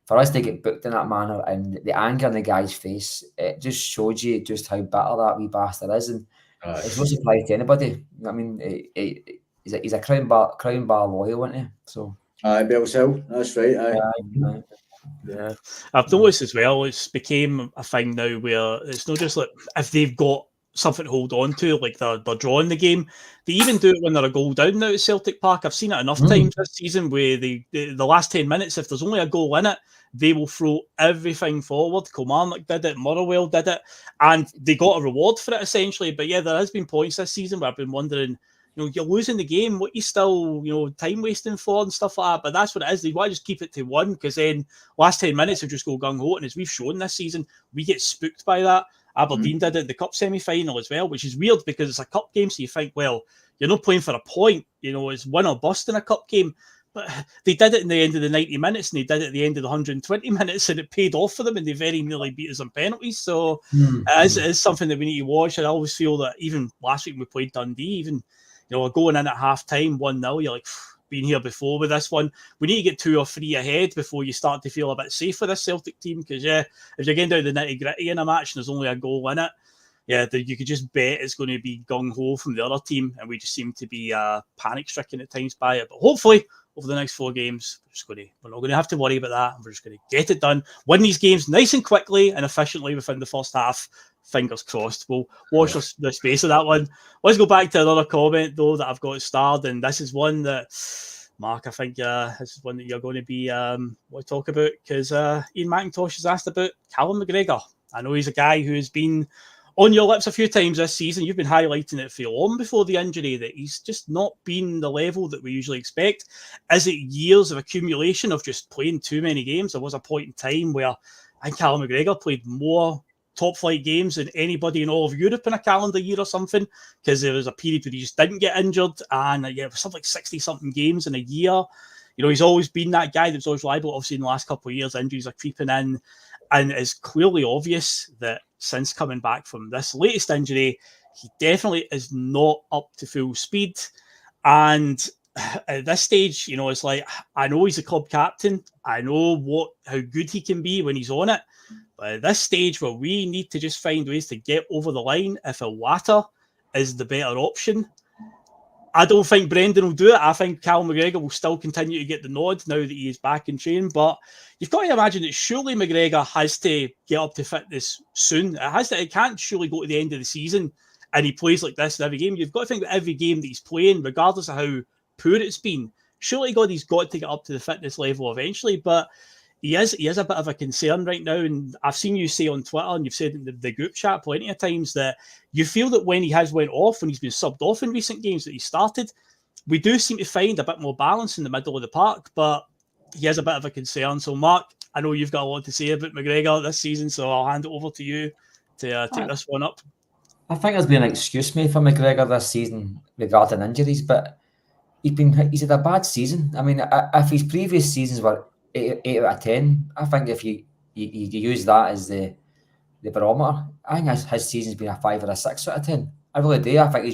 for us to get booked in that manner and the anger in the guy's face, it just showed you just how bitter that wee bastard is. And it's no surprise to anybody. I mean, he's a Crown Bar loyal, isn't he? So, Bells Hill, that's right. Yeah, I've noticed as well. It's became a thing now where it's not just like if they've got something to hold on to, like they're drawing the game. They even do it when they're a goal down now at Celtic Park. I've seen it enough times this season where the last 10 minutes, if there's only a goal in it, they will throw everything forward. Kilmarnock did it, Motherwell did it, and they got a reward for it essentially. But yeah, there has been points this season where I've been wondering, you're losing the game. What you still, time wasting for and stuff like that. But that's what it is. They want to just keep it to one because then last 10 minutes will just go gung ho. And as we've shown this season, we get spooked by that. Aberdeen did it in the cup semi-final as well, which is weird because it's a cup game. So you think, well, you're not playing for a point. It's win or bust in a cup game. But they did it in the end of the 90 minutes and they did it at the end of the 120 minutes and it paid off for them and they very nearly beat us on penalties. So it is something that we need to watch. And I always feel that even last week we played Dundee, even going in at half time 1-0, you're like, been here before with this one. We need to get 2 or 3 ahead before you start to feel a bit safe for this Celtic team because, if you're getting down to the nitty gritty in a match and there's only a goal in it, you could just bet it's going to be gung ho from the other team and we just seem to be panic stricken at times by it. But hopefully, over the next 4 games, we're not going to have to worry about that. We're just going to get it done, win these games nice and quickly and efficiently within the first half. Fingers crossed. We'll watch the space of that one. Let's go back to another comment, though, that I've got starred. And this is one that, Mark, I think this is one that you're going to be want to talk about because Ian McIntosh has asked about Callum McGregor. I know he's a guy who's been on your lips a few times this season. You've been highlighting it for long before the injury that he's just not been the level that we usually expect. Is it years of accumulation of just playing too many games? There was a point in time where I think Callum McGregor played more top flight games than anybody in all of Europe in a calendar year or something, because there was a period where he just didn't get injured, and it was something like 60 something games in a year. He's always been that guy that's always reliable. Obviously, in the last couple of years, injuries are creeping in, and it's clearly obvious that since coming back from this latest injury, he definitely is not up to full speed. And at this stage, it's like, I know he's a club captain. I know how good he can be when he's on it. But at this stage where we need to just find ways to get over the line, if Iwata is the better option, I don't think Brendan will do it. I think Callum McGregor will still continue to get the nod now that he is back in training. But you've got to imagine that surely McGregor has to get up to fitness soon. It can't surely go to the end of the season and he plays like this in every game. You've got to think that every game that he's playing, regardless of how poor it's been, surely he's got to get up to the fitness level eventually. But he is a bit of a concern right now. And I've seen you say on Twitter, and you've said in the group chat plenty of times, that you feel that when he has went off, when he's been subbed off in recent games that he started, we do seem to find a bit more balance in the middle of the park, but he is a bit of a concern. So, Mark, I know you've got a lot to say about McGregor this season, so I'll hand it over to you to take this one up. I think there's been an excuse made for McGregor this season regarding injuries, but he's had a bad season. I mean, if his previous seasons were 8 out of 10, I think if you use that as the barometer, I think his season's been a 5 or a 6 out of 10. I really do. I think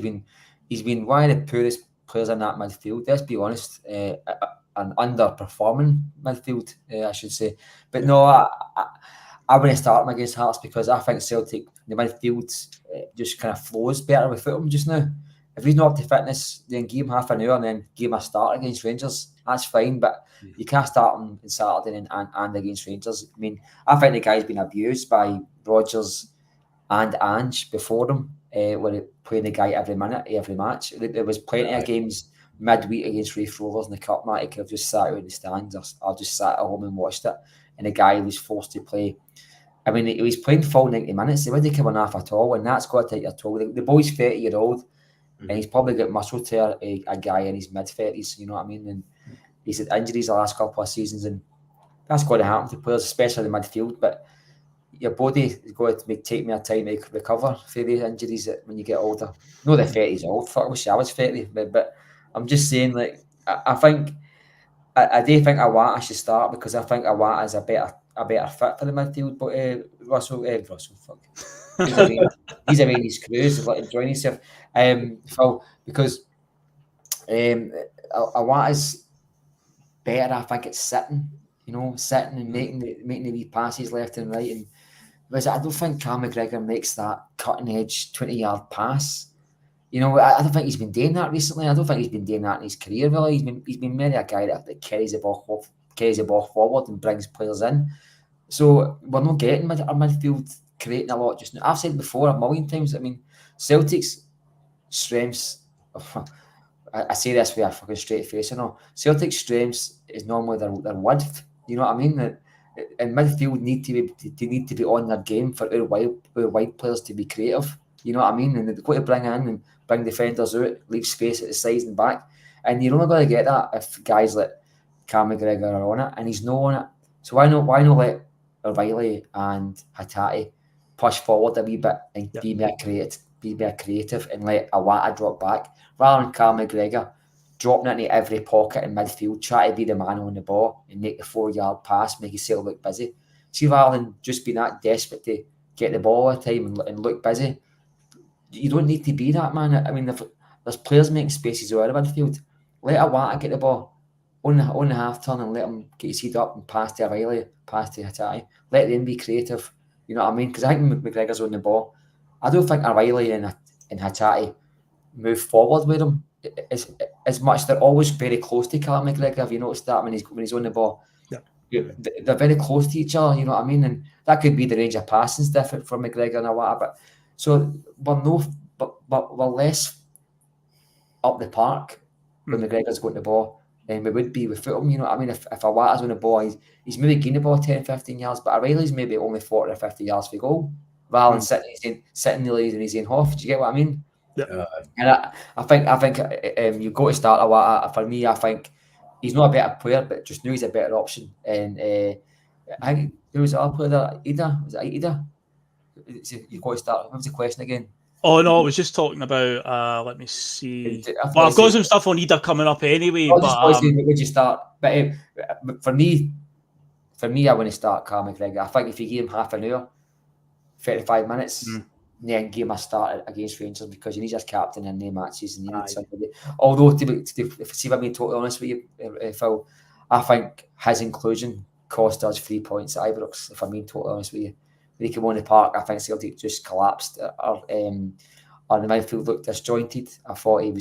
he's been one of the poorest players in that midfield. Let's be honest, an underperforming midfield, I should say. But no, I wouldn't start him against Hearts because I think Celtic, the midfield, just kind of flows better with him just now. If he's not up to fitness, then give him half an hour and then give him a start against Rangers. That's fine, but you can't start him on Saturday and against Rangers. I mean, I think the guy's been abused by Rodgers and Ange before him, when playing the guy every minute, every match. There was plenty of games midweek against Raith Rovers in the Cup, Matt. He could have just sat out in the stands or just sat at home and watched it. And the guy was forced to play. I mean, he was playing full 90 minutes. He wasn't coming off at all, and that's got to take your toll. The boy's 30-year-old, and he's probably got muscle tear, a guy in his mid-30s, you know what I mean? And he's had injuries the last couple of seasons, and that's going to happen to players, especially in the midfield. But your body is going to take more time to recover for these injuries when you get older. No, the 30s old. Fuck, I wish I was 30. But I'm just saying, like, I think, I do think Iwata should start because I think Iwata is a better fit for the midfield. But Russell, fuck. He's away in his cruise, let him join himself. Phil, because Iwata's better, I think, it's sitting. sitting and making the wee passes left and right. And whereas I don't think Callum McGregor makes that cutting edge 20-yard pass. I don't think he's been doing that recently. I don't think he's been doing that in his career, really. He's been merely a guy that carries the ball forward and brings players in. So we're not getting our midfield creating a lot just now. I've said before a million times, Celtic's strengths, I say this with a fucking straight face, Celtic's strengths is normally their width. You know what I mean? And midfield need to be on their game for our wide players to be creative. You know what I mean? And they've got to bring in and bring defenders out, leave space at the sides and back. And you're only going to get that if guys like Callum McGregor are on it, and he's not on it. So why not let O'Reilly and Hatate push forward a wee bit and be more creative and let Awata drop back, rather than Callum McGregor dropping into every pocket in midfield, try to be the man on the ball and make the 4-yard pass, make himself look busy. See, rather than just being that desperate to get the ball all the time and look busy, you don't need to be that, man. If there's players making spaces out of midfield, let Awata get the ball on the half turn and let him get his head up and pass to O'Reilly, pass to Hatate. Let them be creative. You know what I mean? Because I think McGregor's on the ball. I don't think O'Reilly and Hatate move forward with him as much. They're always very close to Callum McGregor. Have you noticed that when he's on the ball? Yeah. They're very close to each other. You know what I mean? And that could be the range of passing's different from McGregor and Awata. But so we're less up the park when McGregor's got the ball than we would be with Fulham. You know what I mean? If Awata's on the ball, he's maybe getting the ball 10, 15 yards, but O'Reilly's maybe only 40 or 50 yards for goal, rather than sitting nearly in his own half. Do you get what I mean? Yeah. And I think you've got to start Awata. For me, I think he's not a better player, but just now he's a better option. And I think who was the other player there? Ida? Was it Ida? You've got to start. What was the question again? Oh no, I was just talking about. Let me see. Well, I've got some stuff on Ida coming up anyway. Would you start? But for me, I want to start Callum McGregor. I think if you give him half an hour, 35 minutes, then give him a start against Rangers, because you need your captain in their matches and you need somebody. Although, to see if I'm being totally honest with you, Phil, I think his inclusion cost us 3 points at Ibrox. If I'm being totally honest with you. When he came on the park, I think Celtic just collapsed. Or the midfield looked disjointed. I thought he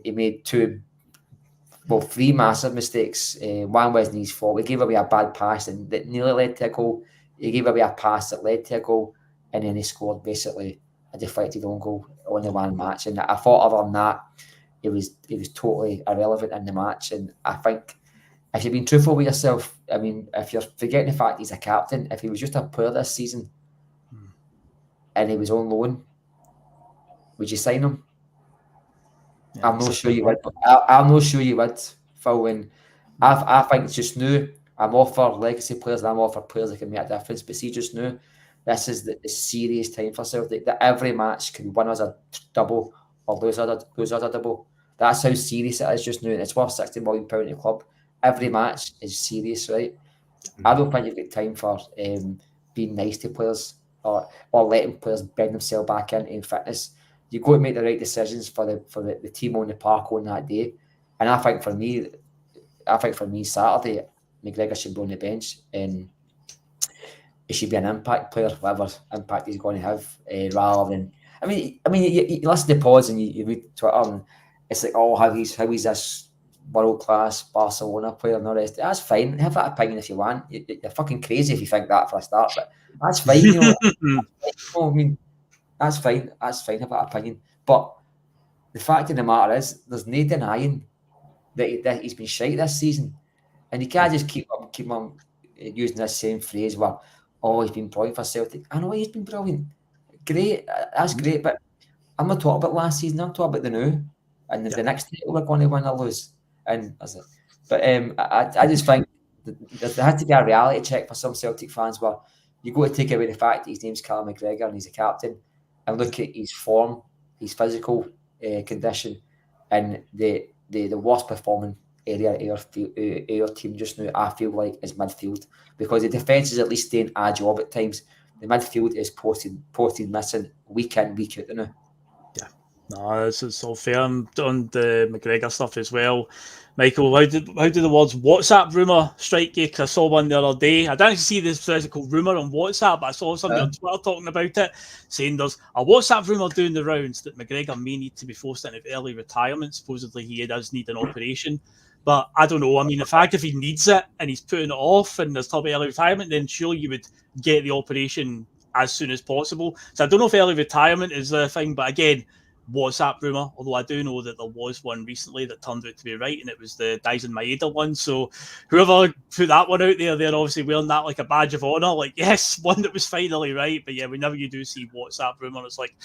made three massive mistakes. One wasn't his fault. He gave away a bad pass that nearly led to a goal. He gave away a pass that led to a goal, and then he scored basically a deflected own goal on the one match. And I thought, other than that, he was totally irrelevant in the match. And I think, if you've been truthful with yourself, if you're forgetting the fact he's a captain, if he was just a player this season and he was on loan, would you sign him? Yeah, I'm not sure you would. I'm not sure you would, Phil. And I think it's just new. I'm all for legacy players and I'm all for players that can make a difference. But see, just now, this is the serious time for Celtic. That every match can win us a double or lose us a double. That's how serious it is just now. And it's worth £60 million in the club. Every match is serious, right? I don't think you've got time for being nice to players or letting players bend themselves back into fitness. You've got to make the right decisions for the team on the park on that day. And I think for me, Saturday, McGregor should be on the bench and he should be an impact player, whatever impact he's going to have, rather than. You listen to pods and you read Twitter and it's like, how he's this world-class Barcelona player and all the rest. That's fine. Have that opinion if you want. You're fucking crazy if you think that for a start, but that's fine. That's fine. That's fine. Have that opinion. But the fact of the matter is, there's no denying that he's been shite this season, and you can't just keep on using this same phrase where, he's been brilliant for Celtic. I know he's been brilliant. Great. That's great, but I'm not talking about last season. I'm talking about the new, and the next title we're going to win or lose. And I just think there has to be a reality check for some Celtic fans where you got to take away the fact that his name's Callum McGregor and he's a captain and look at his form, his physical condition, and the worst performing area of our team just now, I feel like, is midfield, because the defence is at least doing a job at times. The midfield is posted missing week in, week out now. No, it's all fair. On the McGregor stuff as well. Michael, how did the words WhatsApp rumour strike you? Because I saw one the other day. I didn't see this physical rumour on WhatsApp, but I saw somebody on Twitter talking about it, saying there's a WhatsApp rumour doing the rounds that McGregor may need to be forced into early retirement. Supposedly he does need an operation. But I don't know. I mean, the fact if he needs it and he's putting it off and there's talk about early retirement, then surely you would get the operation as soon as possible. So I don't know if early retirement is the thing, but again, WhatsApp rumour, although I do know that there was one recently that turned out to be right, and it was the Daizen Maeda one. So whoever put that one out there, they're obviously wearing that like a badge of honour. Like, yes, one that was finally right. But yeah, whenever you do see WhatsApp rumour, it's like,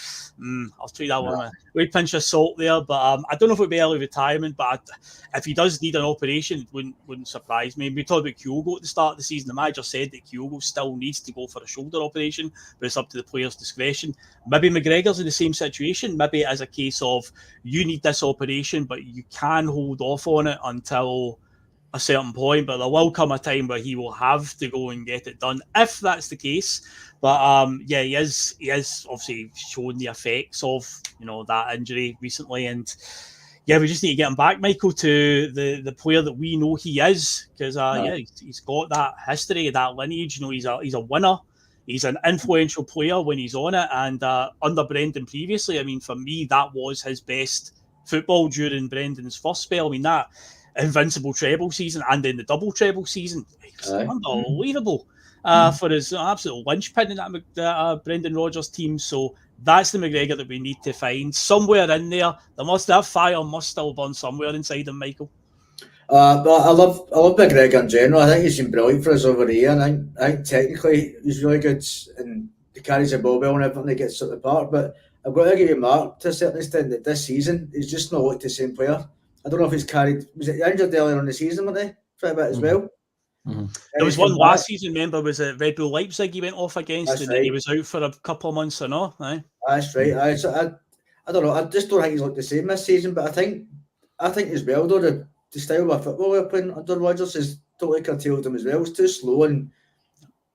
I'll treat that one with a pinch of salt there. But I don't know if it would be early retirement, but if he does need an operation, it wouldn't surprise me. We talked about Kyogo at the start of the season. The manager said that Kyogo still needs to go for a shoulder operation, but it's up to the player's discretion. Maybe McGregor's in the same situation. Maybe as a case of you need this operation, but you can hold off on it until a certain point. But there will come a time where he will have to go and get it done if that's the case. But yeah, he is obviously shown the effects of that injury recently, and yeah, we just need to get him back, Michael, to the player that we know he is, because yeah, he's got that history, that lineage. He's a winner. He's an influential player when he's on it, and under Brendan previously, I mean, for me, that was his best football during Brendan's first spell. I mean, that invincible treble season and then the double treble season, it was unbelievable for his absolute linchpin in that Brendan Rodgers team. So that's the McGregor that we need to find somewhere in there. That fire must still burn somewhere inside him, Michael. But I love McGregor in general. I think he's been brilliant for us over the year. And I think technically he's really good and he carries the ball well and everything, he gets at the park. But I've got to give you Mark to a certain extent that this season he's just not looked the same player. I don't know if he's carried. Was it injured earlier on the season, weren't they? For a bit as well. There was one last season, remember, was it Red Bull Leipzig he went off against, and then he was out for a couple of months or no? That's right. I don't know. I just don't think he's looked the same this season. But I think as well though the style of football we're playing under Rodgers is totally curtailed him as well. It's too slow and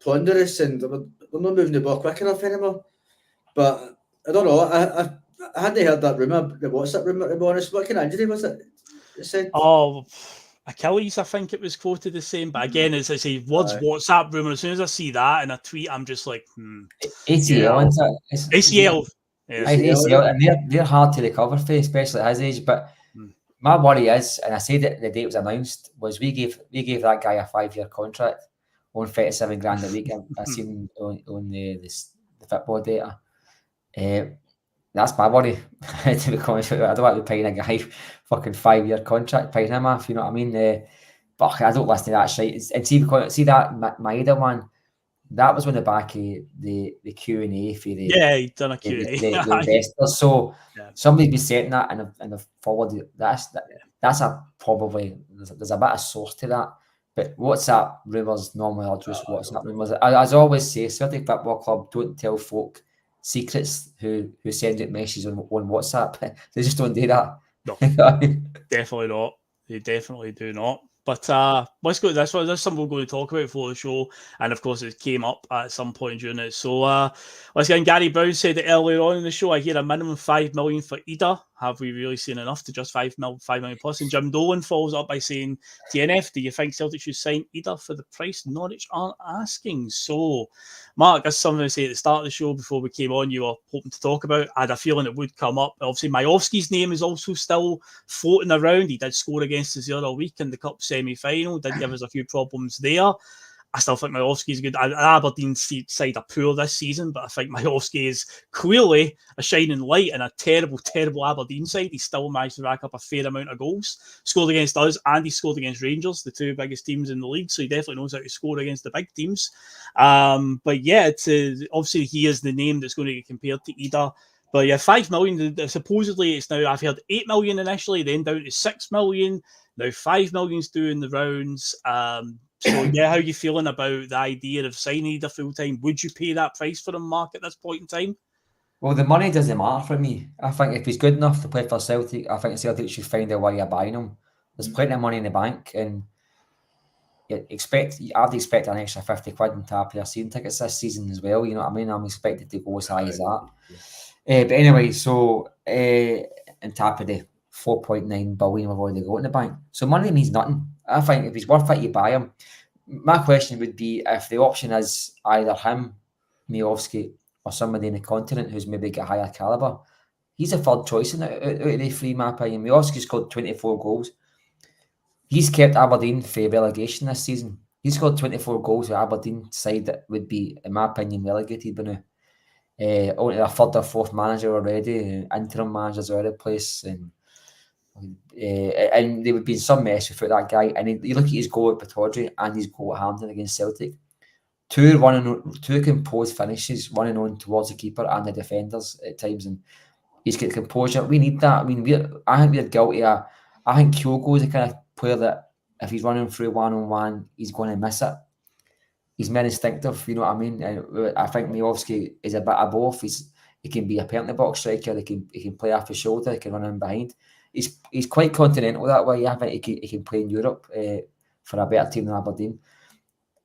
ponderous, and we're not moving the ball quick enough anymore. But I don't know. I hadn't heard that rumour. What's that rumour, to be honest? What kind of injury was it? It said? Achilles, I think it was quoted the same. But again, as I say, WhatsApp rumour, as soon as I see that in a tweet, I'm just like, ACL, ACL. Yeah. ACL, and they're hard to recover for, especially at his age. But my worry is, and I said it the day it was announced, was we gave that guy a 5-year contract on 37 grand a week. I seen on the football data. That's my worry. To be honest with you, I don't want to be paying a guy fucking 5-year contract, paying him off. You know what I mean? But I don't listen to that shit. And see that Maeda one. That was on the back of the Q&A for the he'd done a Q&A. The investors. So somebody's been setting that and they've followed it. That's probably there's a bit of source to that. But WhatsApp rumours normally are just WhatsApp rumours. As I always say, Celtic Football Club don't tell folk secrets who send out messages on WhatsApp. They just don't do that. No, definitely not. They definitely do not. But let's go to this one. There's something we're going to talk about for the show. And of course, it came up at some point during it. So let's get in. Gary Brown said it earlier on in the show. I hear a minimum 5 million for Ida. Have we really seen enough to just 5 million plus? And Jim Dolan follows up by saying, T.N.F, do you think Celtic should sign Ida for the price Norwich aren't asking? So, Mark, that's something I say at the start of the show before we came on. You were hoping to talk about. I had a feeling it would come up. Obviously, Majowski's name is also still floating around. He did score against us the other week in the Cup semi-final. Did give us a few problems there. I still think Majowski's good. Aberdeen side are poor this season, but I think Majowski is clearly a shining light in a terrible, terrible Aberdeen side. He still managed to rack up a fair amount of goals. Scored against us and he scored against Rangers, the two biggest teams in the league, so he definitely knows how to score against the big teams. But yeah, obviously he is the name that's going to get compared to Ida. But yeah, 5 million, supposedly it's now, I've heard 8 million initially, then down to 6 million. Now 5 million's doing the rounds. So yeah, how are you feeling about the idea of signing Ida full time? Would you pay that price for him, Mark, at this point in time? Well, the money doesn't matter for me. I think if he's good enough to play for Celtic, I think Celtic should find a way of buying him. There's plenty of money in the bank, and I'd expect an extra 50 quid into our player season tickets this season as well. You know what I mean? I'm expected to go as high as that. But anyway, so on top of the 4.9 billion we've already got in the bank, so money means nothing. I think if he's worth it, you buy him. My question would be if the option is either him, Miovski, or somebody in the continent who's maybe got higher caliber. He's a third choice out of the three, in my opinion. Miovski scored 24 goals. He's kept Aberdeen for relegation this season. He's scored 24 goals with Aberdeen side that would be, in my opinion, relegated by now. Only a third or fourth manager already, interim managers all over the place, and they would be in some mess without that guy. And you look at his goal at Pittodrie and his goal at Hampden against Celtic. Two composed finishes, running on towards the keeper and the defenders at times, and he's got composure. We need that. I mean, I think we're guilty. I think Kyogo is the kind of player that if he's running through one-on-one, he's going to miss it. He's more instinctive, you know what I mean? And I think Miovski is a bit of both. He can be a penalty box striker. He can play off his shoulder. He can run in behind. He's quite continental that way. I think he can play in Europe for a better team than Aberdeen.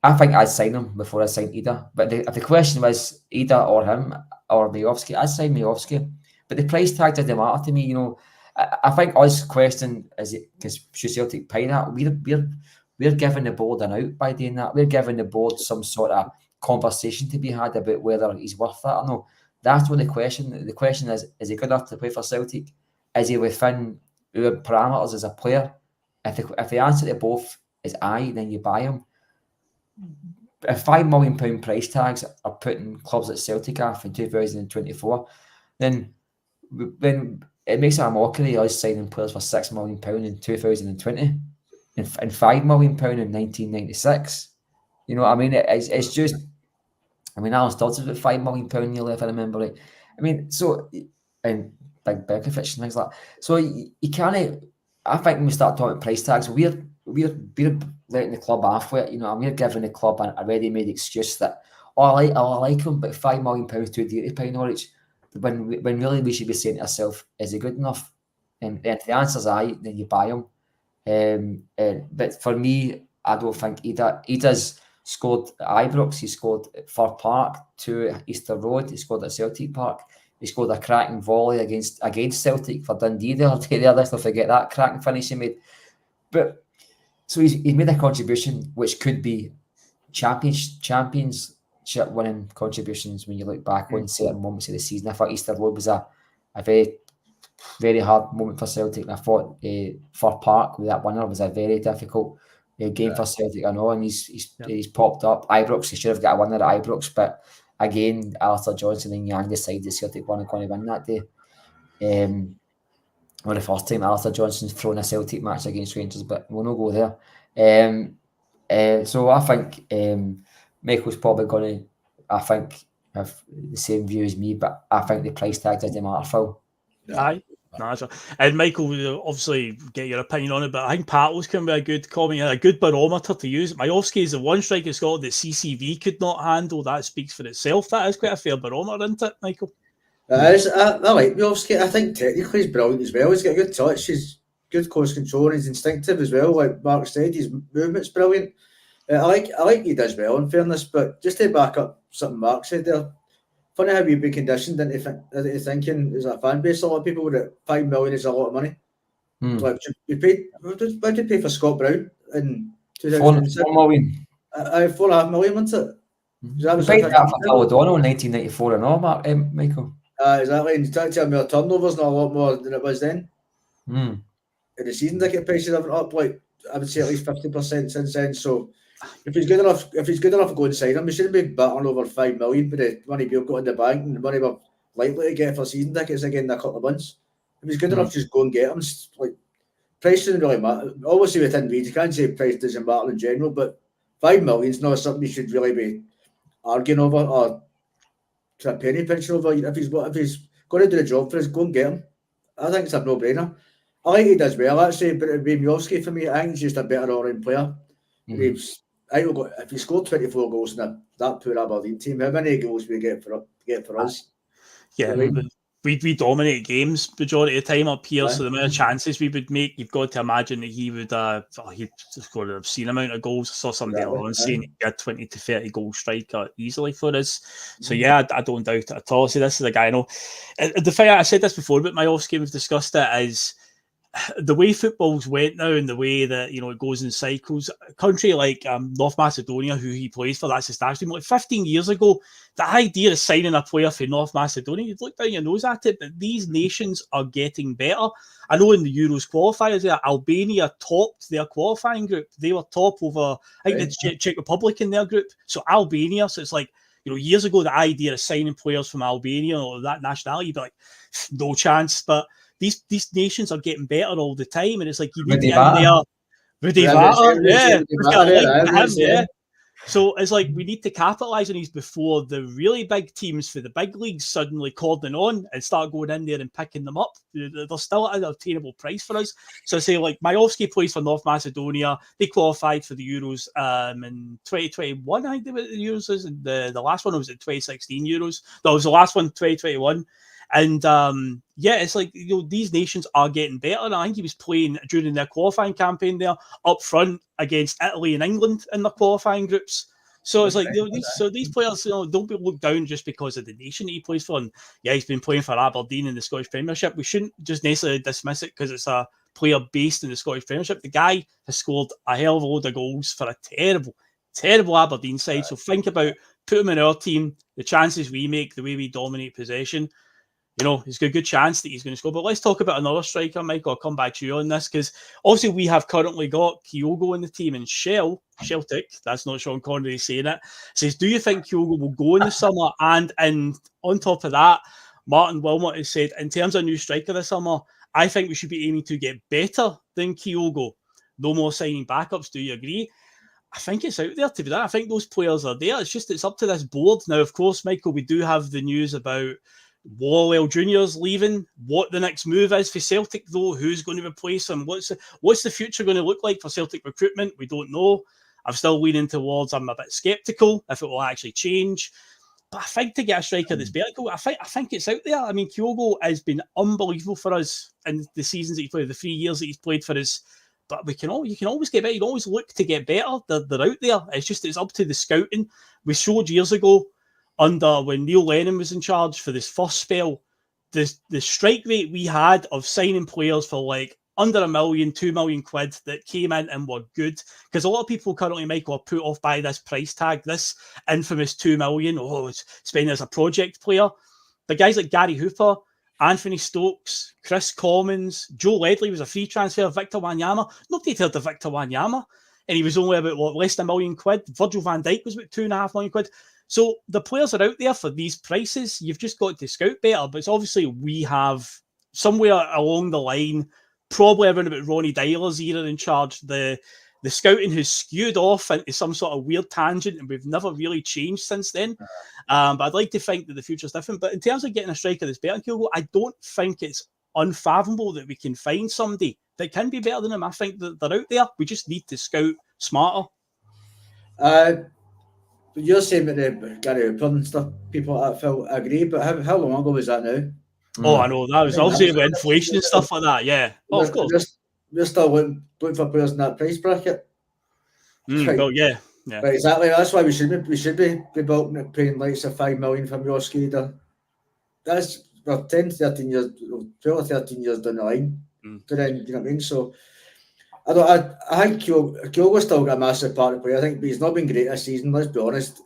I think I'd sign him before I sign Ida. But if the question was Ida or him or Miovski, I'd sign Miovski. But the price tag doesn't matter to me. You know, I think us question is it because should Celtic pay that? We're giving the board an out by doing that. We're giving the board some sort of conversation to be had about whether he's worth that or no. That's what the question. The question is he good enough to play for Celtic? Is he within our parameters as a player? If the answer to both is aye, then you buy him. If £5 million price tags are putting clubs like Celtic off in 2024, then it makes it a mockery of us signing players for £6 million in 2020 and £5 million in 1996. You know what I mean? It's just, I mean, Alan Stubbs is about £5 million nearly, if I remember right. I mean, so, and Big Berkovic and things like that. So you can't, I think when we start talking price tags, we're letting the club off with it, you know, and we're giving the club a ready-made excuse that, I like him, but £5 million too dear to pay Norwich. When really we should be saying to ourselves, is he good enough? And if the answer's aye, then you buy him. But for me, I don't think Ida's scored at Ibrox, he scored at Fir Park, 2 at Easter Road, he scored at Celtic Park, he scored a cracking volley against Celtic for Dundee the other day. Let's not forget that cracking finish he made. But so he's made a contribution which could be championship winning contributions when you look back on certain moments of the season. I thought Easter Road was a very, very hard moment for Celtic, and I thought Fir Park with that winner was a very difficult game for Celtic. I know, and he's popped up. Ibrox, he should have got a winner at Ibrox, but again, Alistair Johnson and Yang decided Celtic weren't going to win that day. Well, the first time Alistair Johnson's thrown a Celtic match against Rangers, but we'll not go there. So I think Michael's probably going to, I think, have the same view as me, but I think the price tag doesn't matter, Phil. Aye. No, and Michael will obviously get your opinion on it, but I think Pattles can be a good comment, a good barometer to use. Miovski is the one striker in Scotland that CCV could not handle. That speaks for itself. That is quite a fair barometer, isn't it, Michael? It is. I like Miovski. I think technically he's brilliant as well. He's got a good touch. He's good close control, and he's instinctive as well. Like Mark said, his movement's brilliant. I like he does well, in fairness, but just to back up something Mark said there, funny how we've been conditioned into thinking as a fan base, a lot of people that $5 million is a lot of money. Like what did you pay for Scott Brown in 2006? $4 million. $4.5 million, wasn't it? You paid that for Phil O'Donnell in 1994 and all, Michael. Exactly, and you tell me our turnover's not a lot more than it was then. And the season ticket prices have up, like I would say at least 50% since then. So if he's good enough to go inside him, we shouldn't be battling over $5 million for the money we've got in the bank and the money we're likely to get for season tickets again in a couple of months. If he's good enough, just go and get him. Like price doesn't really matter. Obviously within reason, you can't say price doesn't matter in general, but $5 million is not something you should really be arguing over or to a penny pinching over. If he's going to do the job for us, go and get him. I think it's a no-brainer. I like he does well actually, but it'd be Miovski for me. I think he's just a better all-round player. If he scored 24 goals in that poor Aberdeen team, how many goals would he get for us? Yeah, we dominate games majority of the time up here, Right. so the amount of chances we would make, you've got to imagine that he would he'd scored an obscene amount of goals. I saw somebody Exactly, on saying he had 20 to 30 goal striker easily for us. So yeah, I don't doubt it at all. See, this is a guy I know. The thing I said this before, but my off game, we've discussed it, is the way football's went now and the way that, you know, it goes in cycles. A country like North Macedonia, who he plays for, that's his national team. Like 15 years ago, the idea of signing a player for North Macedonia, you'd look down your nose at it, but these nations are getting better. I know in the Euros qualifiers there, Albania topped their qualifying group. They were top over, I think, the Czech Republic in their group. So Albania, so it's like, you know, years ago, the idea of signing players from Albania or that nationality, you'd be like, no chance. But these nations are getting better all the time, and it's like you need to get in there. V.A.R, yeah, we've got a link to him, yeah. So it's like we need to capitalise on these before the really big teams for the big leagues suddenly cordon on and start going in there and picking them up. They're still at an obtainable price for us. So I say, like, Majovski plays for North Macedonia. They qualified for the Euros in 2021. I think they were the Euros. The last one was in 2016 Euros. No, it was the last one, 2021. And yeah, it's like, you know, these nations are getting better. And I think he was playing during their qualifying campaign there up front against Italy and England in their qualifying groups. So it's like, you know, these players, you know, don't be looked down just because of the nation that he plays for. And yeah, he's been playing for Aberdeen in the Scottish Premiership. We shouldn't just necessarily dismiss it because it's a player based in the Scottish Premiership. The guy has scored a hell of a load of goals for a terrible Aberdeen side. So think about, put him in our team, the chances we make, the way we dominate possession. You know, he's got a good chance that he's going to score. But let's talk about another striker, Michael. I'll come back to you on this because obviously we have currently got Kyogo in the team, and Celtic, that's not Sean Connery saying it, says, do you think Kyogo will go in the summer? And on top of that, Martin Wilmot has said, in terms of new striker this summer, I think we should be aiming to get better than Kyogo. No more signing backups. Do you agree? I think it's out there to be done. I think those players are there. It's just, it's up to this board. Now, of course, Michael, we do have the news about Wallwell Jr.'s leaving. What the next move is for Celtic, though, who's going to replace him? What's the future going to look like for Celtic recruitment? We don't know. I'm still leaning towards, I'm a bit sceptical if it will actually change. But I think to get a striker that's better, I think it's out there. I mean, Kyogo has been unbelievable for us in the seasons that he's played, the 3 years that he's played for us. But you can always get better. You can always look to get better. They're out there. It's up to the scouting. We showed years ago, when Neil Lennon was in charge for this first spell, the strike rate we had of signing players for like under $1 million, £2 million that came in and were good. Because a lot of people currently, Michael, are put off by this price tag, this infamous $2 million. Oh, it's spending as a project player. But guys like Gary Hooper, Anthony Stokes, Chris Commons, Joe Ledley was a free transfer, Victor Wanyama. Nobody had heard of Victor Wanyama. And he was only about less than £1 million. Virgil van Dijk was about £2.5 million. So the players are out there for these prices. You've just got to scout better. But it's obviously we have somewhere along the line, probably around about Ronnie Dyler's era in charge, the scouting has skewed off into some sort of weird tangent, and we've never really changed since then. But I'd like to think that the future's different. But in terms of getting a striker that's better than Kyogo, I don't think it's unfathomable that we can find somebody that can be better than him. I think that they're out there. We just need to scout smarter. You're saying about the Gary Hooper and stuff, people like that, Phil, I agree, but how long ago was that now? Oh, I know. That was obviously with inflation and stuff like that, yeah. Oh, of course. We're still looking for players in that price bracket. Right. Well, yeah. Right, exactly. That's why we should be built paying likes of $5 million for Majovski either. That's 10, 13 years, 12 or 13 years down the line. To then, you know what I mean? So I think Kyogo's still got a massive part to play. I think, but he's not been great this season. Let's be honest.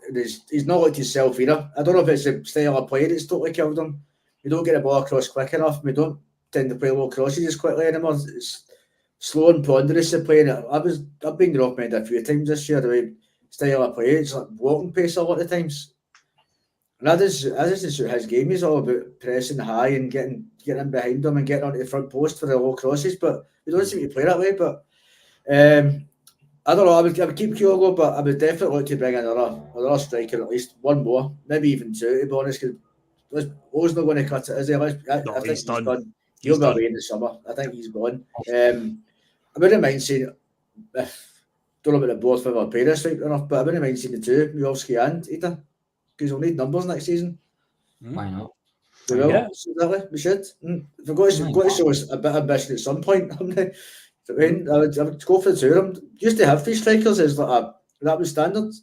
He's not like himself either. I don't know if it's the style of play that's totally killed him. We don't get the ball across quick enough. We don't tend to play low crosses as quickly anymore. It's slow and ponderous to play. I've been off-minded a few times this year. The way style of play, it's like walking pace a lot of times. And that doesn't suit his game. He's all about pressing high and getting in behind him and getting onto the front post for the low crosses. But we don't seem to play that way. But I don't know. I would keep Kyogo, but I would definitely like to bring another striker, at least one more, maybe even two, to be honest. Because O's not going to cut it, is he? I think he's done. He'll be away in the summer. I think he's gone. I wouldn't mind seeing. Don't know about the board for our pay right enough, but I wouldn't mind seeing the two, Majovski and Ida, because we'll need numbers next season. Why not? We will. Yeah. Exactly. We should. We've got to show us a bit of ambition at some point. I would go for the two of them. Used to have 3 strikers as that was standard.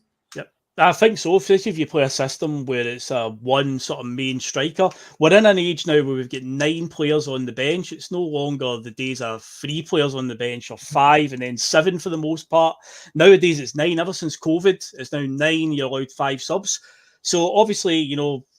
I think so, especially if you play a system where it's one sort of main striker. We're in an age now where we've got 9 players on the bench. It's no longer the days of 3 players on the bench or 5 and then 7 for the most part. Nowadays it's 9. Ever since COVID, it's now 9. You're allowed 5 subs. So obviously,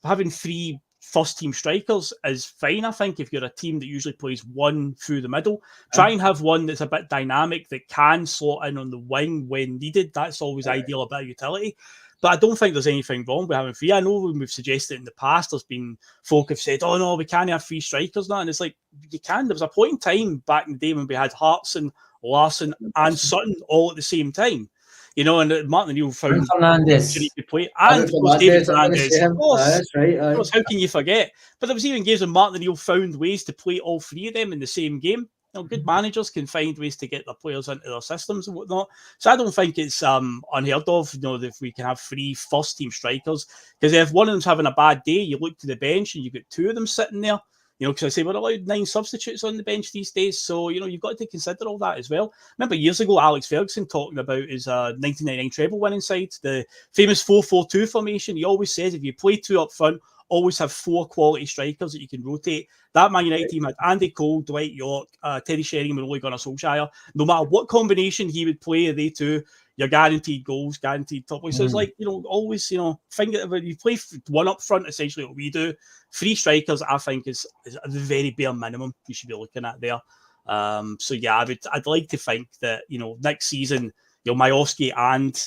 having 3 first team strikers is fine, I think, if you're a team that usually plays one through the middle. Try and have one that's a bit dynamic that can slot in on the wing when needed. That's always ideal, a bit of utility. But I don't think there's anything wrong with having 3. I know when we've suggested in the past, there's been folk have said, oh no, we can't have 3 strikers now. And it's like, you can. There was a point in time back in the day when we had Hartson, Larsson and Sutton all at the same time. And Martin O'Neill found Fernandes to play. And of course, David Fernandes. Of course. That's right. Of course, how can you forget? But there was even games when Martin O'Neill found ways to play all 3 of them in the same game. Good managers can find ways to get their players into their systems and whatnot. So I don't think it's unheard of, if we can have 3 first-team strikers. Because if one of them's having a bad day, you look to the bench and you've got 2 of them sitting there. Because I say we're allowed 9 substitutes on the bench these days. So, you've got to consider all that as well. Remember years ago, Alex Ferguson talking about his 1999 treble winning side, the famous 4-4-2 formation. He always says if you play 2 up front, always have 4 quality strikers that you can rotate. That Man United team had Andy Cole, Dwight York, Teddy Sheringham, and Ole Gunnar Solskjaer. No matter what combination he would play, they 2, you're guaranteed goals, guaranteed top. So it's like, always, think about you play 1 up front, essentially what we do. 3 strikers, I think, is the very bare minimum you should be looking at there. So yeah, I'd like to think that, next season, Majowski and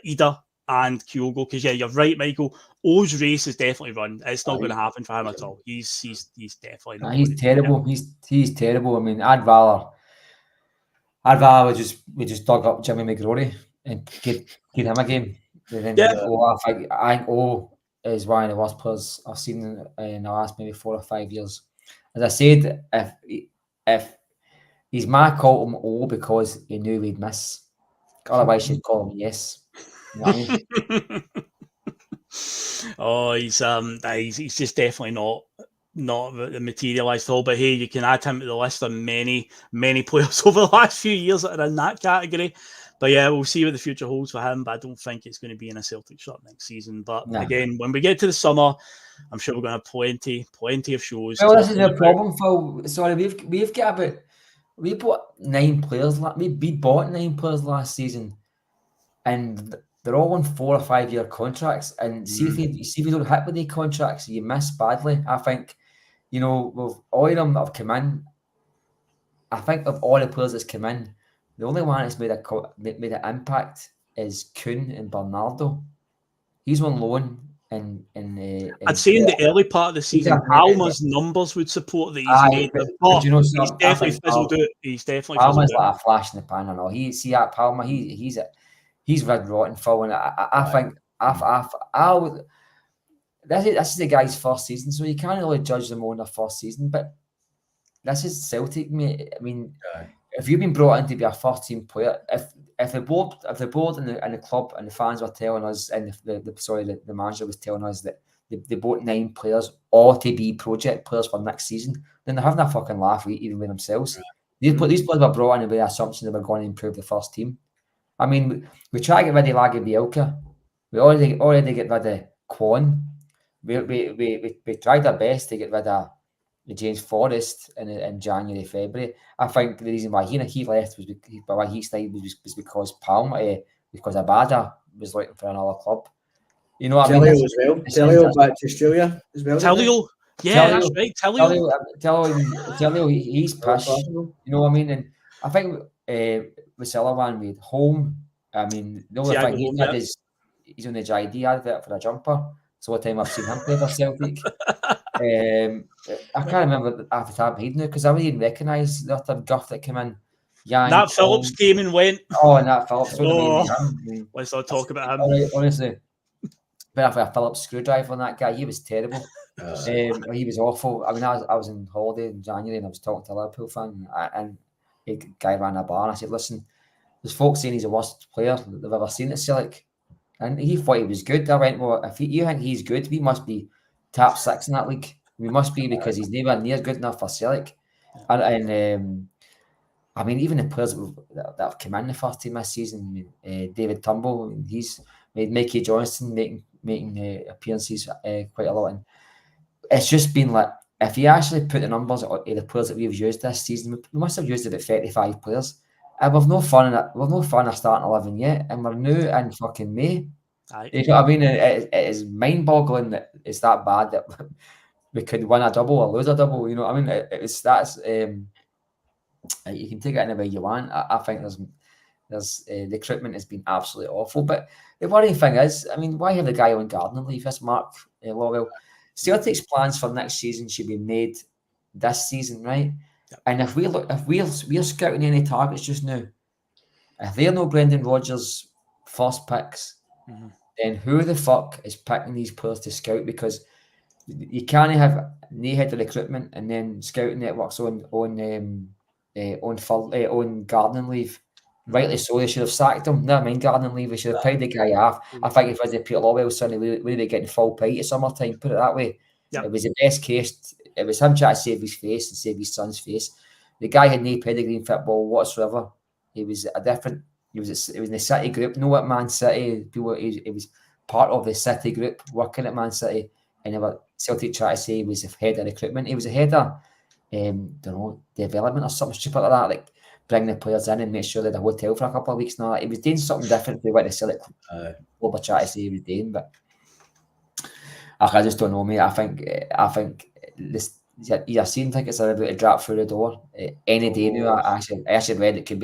Ida and Kyogo, because you're right, Michael. O's race is definitely run. It's not going to happen for him at all. He's definitely not. He's terrible. He's terrible. I mean, I'd rather we just dug up Jimmy McGrory and give him a game. I think O is one of the worst players I've seen in the last maybe 4 or 5 years. As I said, if he's my call him O because he knew we'd miss. Otherwise, you'd call him yes. You know what I mean? Oh, he's just definitely not materialised at all. But hey, you can add him to the list of many players over the last few years that are in that category. But yeah, we'll see what the future holds for him. But I don't think it's going to be in a Celtic shirt next season. But again, when we get to the summer, I'm sure we're going to have plenty of shows. Well, this is the problem, Phil. Sorry, we've got we bought 9 players. We bought 9 players last season, and they're all on 4 or 5 year contracts. And see if you don't hit with the contracts, you miss badly. I think, with all of them that have come in, I think of all the players that's come in, the only one that's made an impact is Kuhn and Bernardo. He's on loan. I'd say in the early part of the season, Palmer's numbers would support that he's made. But he's definitely fizzled out. He's definitely Palmer's like a flash in the pan and all. That Palmer, he's red rotten Phil, and I think this is the guy's first season, so you can't really judge them on their first season. But this is Celtic, mate. I mean, if you've been brought in to be a first team player, if the board and the club and the fans were telling us, and the manager was telling us that they bought 9 players all to be project players for next season, then they're having a fucking laugh even with themselves. These players were brought in with the assumption they were going to improve the first team. I mean, we try to get rid of Lagi Bielka. We already get rid of Kwon. We tried our best to get rid of James Forrest in January, February. I think the reason why he left was because because Abada was looking for another club. You know what I mean? Telio as well. Telio back to Australia as well. Telio, yeah, that's right. Telio, he's pissed. You know what I mean? And I think with Sullivan with home, I mean, the only thing he's had is he's on the JD advert for a jumper. So what time I've seen him play for Celtic. I can't remember off the top of my head now because I wouldn't even recognise the other guff that came in. Nat Phillips came and went. Oh, Nat Phillips. Let's not talk about him. Honestly, but after a Phillips screwdriver on that guy, he was terrible. He was awful. I mean, I was on holiday in January and I was talking to a Liverpool fan and a guy ran a bar and I said, listen, there's folks saying he's the worst player that they've ever seen at Celtic. And he thought he was good. I went, well, if you think he's good, we must be top 6 in that league. We must be, because he's nowhere near good enough for Celtic. And I mean, even the players that have come in the first team this season, David Turnbull, he's made Mickey Johnston making appearances quite a lot. And it's just been like, if you actually put the numbers of the players that we've used this season, we must have used about 35 players. And we've no fun in it. We've no fun in starting 11 yet, and we're new in fucking May. Aye. You know what I mean? It is mind-boggling that it's that bad that we could win a double or lose a double. You know what I mean? You can take it any way you want. I think there's recruitment has been absolutely awful. But the worrying thing is, I mean, why have the guy on gardening leave? This Mark Lawwell. Celtic's plans for next season should be made this season, right? Yep. And if we're scouting any targets just now, if they're no Brendan Rodgers' first picks, then who the fuck is picking these players to scout? Because you can't have no head of recruitment and then scouting networks on gardening leave. Rightly so, they should have sacked him. Never mind gardening leave, they should have paid the guy off. I think if it was Peter Lawwell's son, we would be getting full pay at summertime, put it that way. Yep. It was the best case. It was him trying to save his face and save his son's face. The guy had no pedigree in football whatsoever. He was in the City group. No, at Man City, he was part of the City group working at Man City, and Celtic tried to say he was the head of recruitment. He was a head of development or something stupid like that, like bring the players in and make sure they had a hotel for a couple of weeks. No, he was doing something different to what the Celtic club tried to say he was doing. But I just don't know, mate. I think this. You're seeing tickets are about to drop through the door any day now. I actually read it could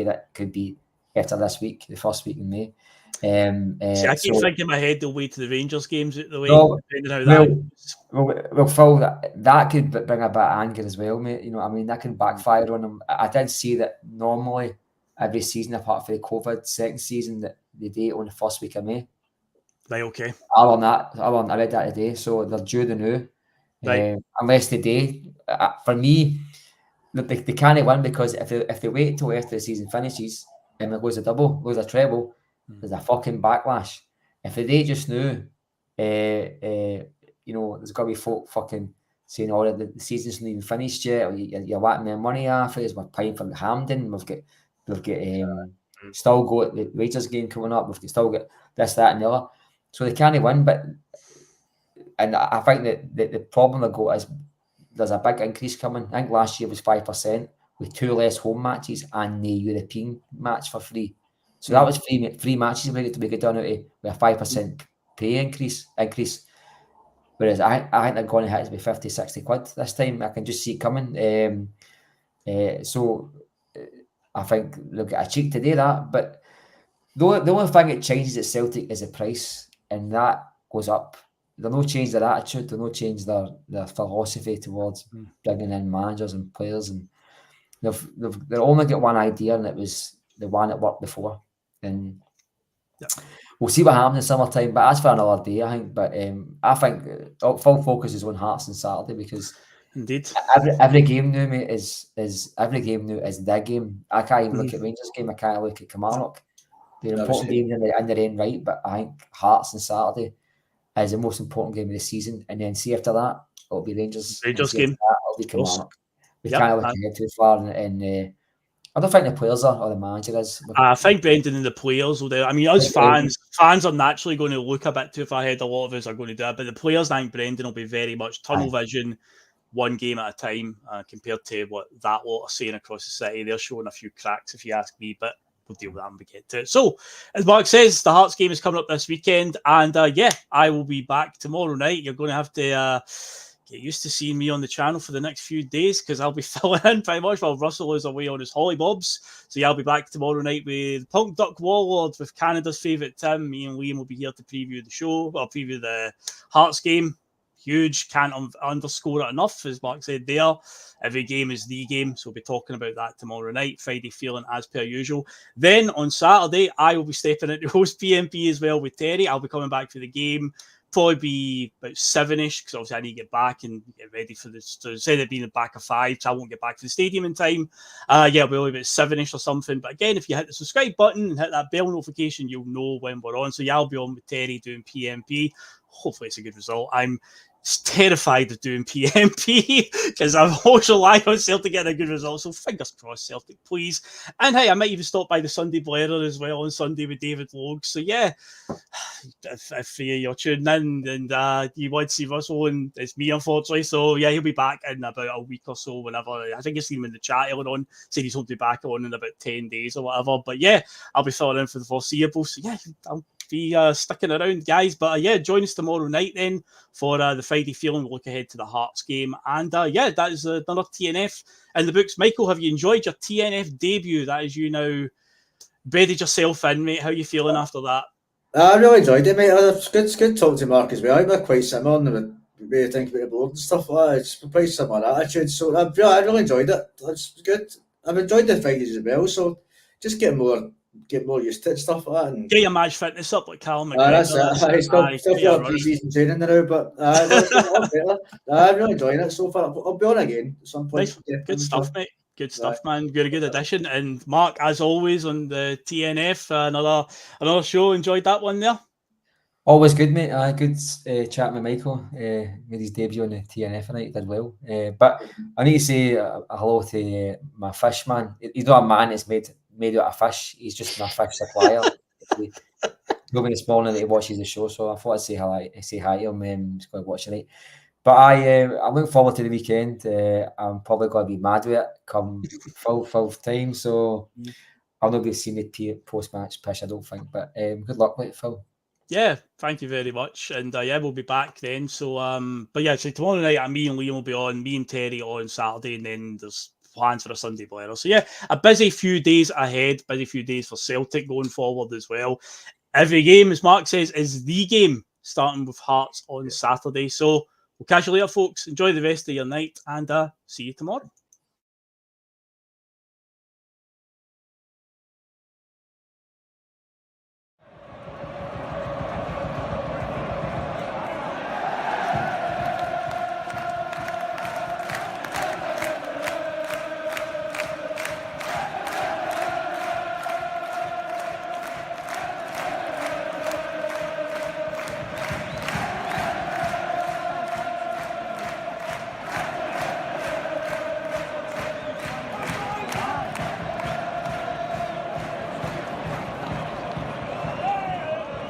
be after this week, the first week in May. I keep thinking in my head they'll wait to the Rangers games out the way. Well, Phil, that could bring a bit of anger as well, mate. You know what I mean? That can backfire on them. I did see that normally every season, apart from the COVID second season, that they date on the first week of May. Right, okay. I read that today, so they're due the new. Right. Unless today, for me, they can't win, because if they wait till after the season finishes and it lose a treble, there's a fucking backlash. If they date just now, there's got to be folk fucking saying, "Oh, the season's not even finished yet," or you're whacking their money off us. We're paying for the Hampden. We've got still got the Rangers game coming up. We've still got this, that, and the other. So they can't win, and I think that the problem they got is there's a big increase coming. I think last year was 5% with 2 less home matches and the European match for free. So that was three matches we get done out of with a 5% pay increase. Whereas I think they're going to hit us with 50, 60 quid this time. I can just see it coming. So I think they'll get a cheek to do that. But the only thing that changes at Celtic is the price, and that goes up. They'll not change their attitude. They'll not change their philosophy towards bringing in managers and players. And they've only got one idea, and it was the one that worked before. And we'll see what happens in summertime. But that's for another day, I think. But I think full focus is on Hearts on Saturday, because indeed every game now, mate, is their game. I can't even look at Rangers game. I can't look at Kilmarnock. They're important games in their own right. But I think Hearts on Saturday is the most important game of the season, and then see after that it'll be Rangers game. It'll be Kilmarnock. We can't look ahead too far, and I don't think the players are or the manager is. I think Brendan and the players will do. I mean, us fans are naturally going to look a bit too far ahead. A lot of us are going to do it, but the players, I think Brendan will be very much tunnel vision, one game at a time, compared to what that lot are saying across the city. They're showing a few cracks, if you ask me, but we'll deal with that when we get to it. So, as Mark says, the Hearts game is coming up this weekend, and I will be back tomorrow night. You're going to have to get used to seeing me on the channel for the next few days, because I'll be filling in pretty much while Russell is away on his hollybobs. So I'll be back tomorrow night with Punk Duck Warlord, with Canada's favourite Tim. Me and Liam will be here to preview the show, or preview the Hearts game. Huge, can't underscore it enough, as Mark said there. Every game is the game, so we'll be talking about that tomorrow night. Friday feeling as per usual. Then on Saturday, I will be stepping into host PMP as well with Terry. I'll be coming back for the game. Probably be about 7-ish, because obviously I need to get back and get ready for this. So instead of being back at 5, so I won't get back to the stadium in time. It'll be about 7-ish or something. But again, if you hit the subscribe button and hit that bell notification, you'll know when we're on. So I'll be on with Terry doing PMP. Hopefully it's a good result. I'm terrified of doing PMP because I'm also relying on Celtic getting a good result. So fingers crossed, Celtic, please. And hey, I might even stop by the Sunday Blairer as well on Sunday with David Logue. So yeah, if you're tuning in and you want to see Russell, and it's me, unfortunately. So yeah, he'll be back in about a week or so. Whenever I think it's him in the chat earlier on, said he's hoping to be back on in about 10 days or whatever. But yeah, I'll be filling in for the foreseeable. So yeah, I'll be sticking around, guys. But yeah, join us tomorrow night then for the Friday feeling. We'll look ahead to the Hearts game. And yeah, that is another T.N.F in the books. Michael, have you enjoyed your T.N.F debut? That is you now bedded yourself in, mate. How are you feeling after that? I really enjoyed it, mate. It's good talking to Mark as well. I'm quite similar on the way I think about the board and stuff like that. It's quite similar attitude. So I really enjoyed it. It's good. I've enjoyed the Fridays as well. So just get more used to it and stuff like that. And get your match fitness up like Callum McGregor. That's it. Still for a pre-season training now, but I'm really enjoying it so far. I'll be on again at some point. Nice. Good stuff, mate. Good stuff, man. You're a good addition. And Mark, as always, on the T.N.F, another show. Enjoyed that one there. Always good, mate. Good chat with Michael. Made his debut on the T.N.F tonight. Did well. But I need to say a hello to my fish man. He's not a man that's made out of fish. He's just my fish supplier. He told me this morning that he watches the show, so I thought I'd say hi to him. He's going to watch tonight. But I'm looking forward to the weekend. I'm probably going to be mad with it come full time. So I'll not be seeing the post-match pish, I don't think. But good luck with it, Phil. Yeah, thank you very much. And yeah, we'll be back then. So, but yeah, so tomorrow night, me and Liam will be on, me and Terry on Saturday, and then there's plans for a Sunday Blairer. So yeah, a busy few days ahead, busy few days for Celtic going forward as well. Every game, as Mark says, is the game, starting with Hearts on Saturday. So we'll catch you later, folks. Enjoy the rest of your night, and see you tomorrow.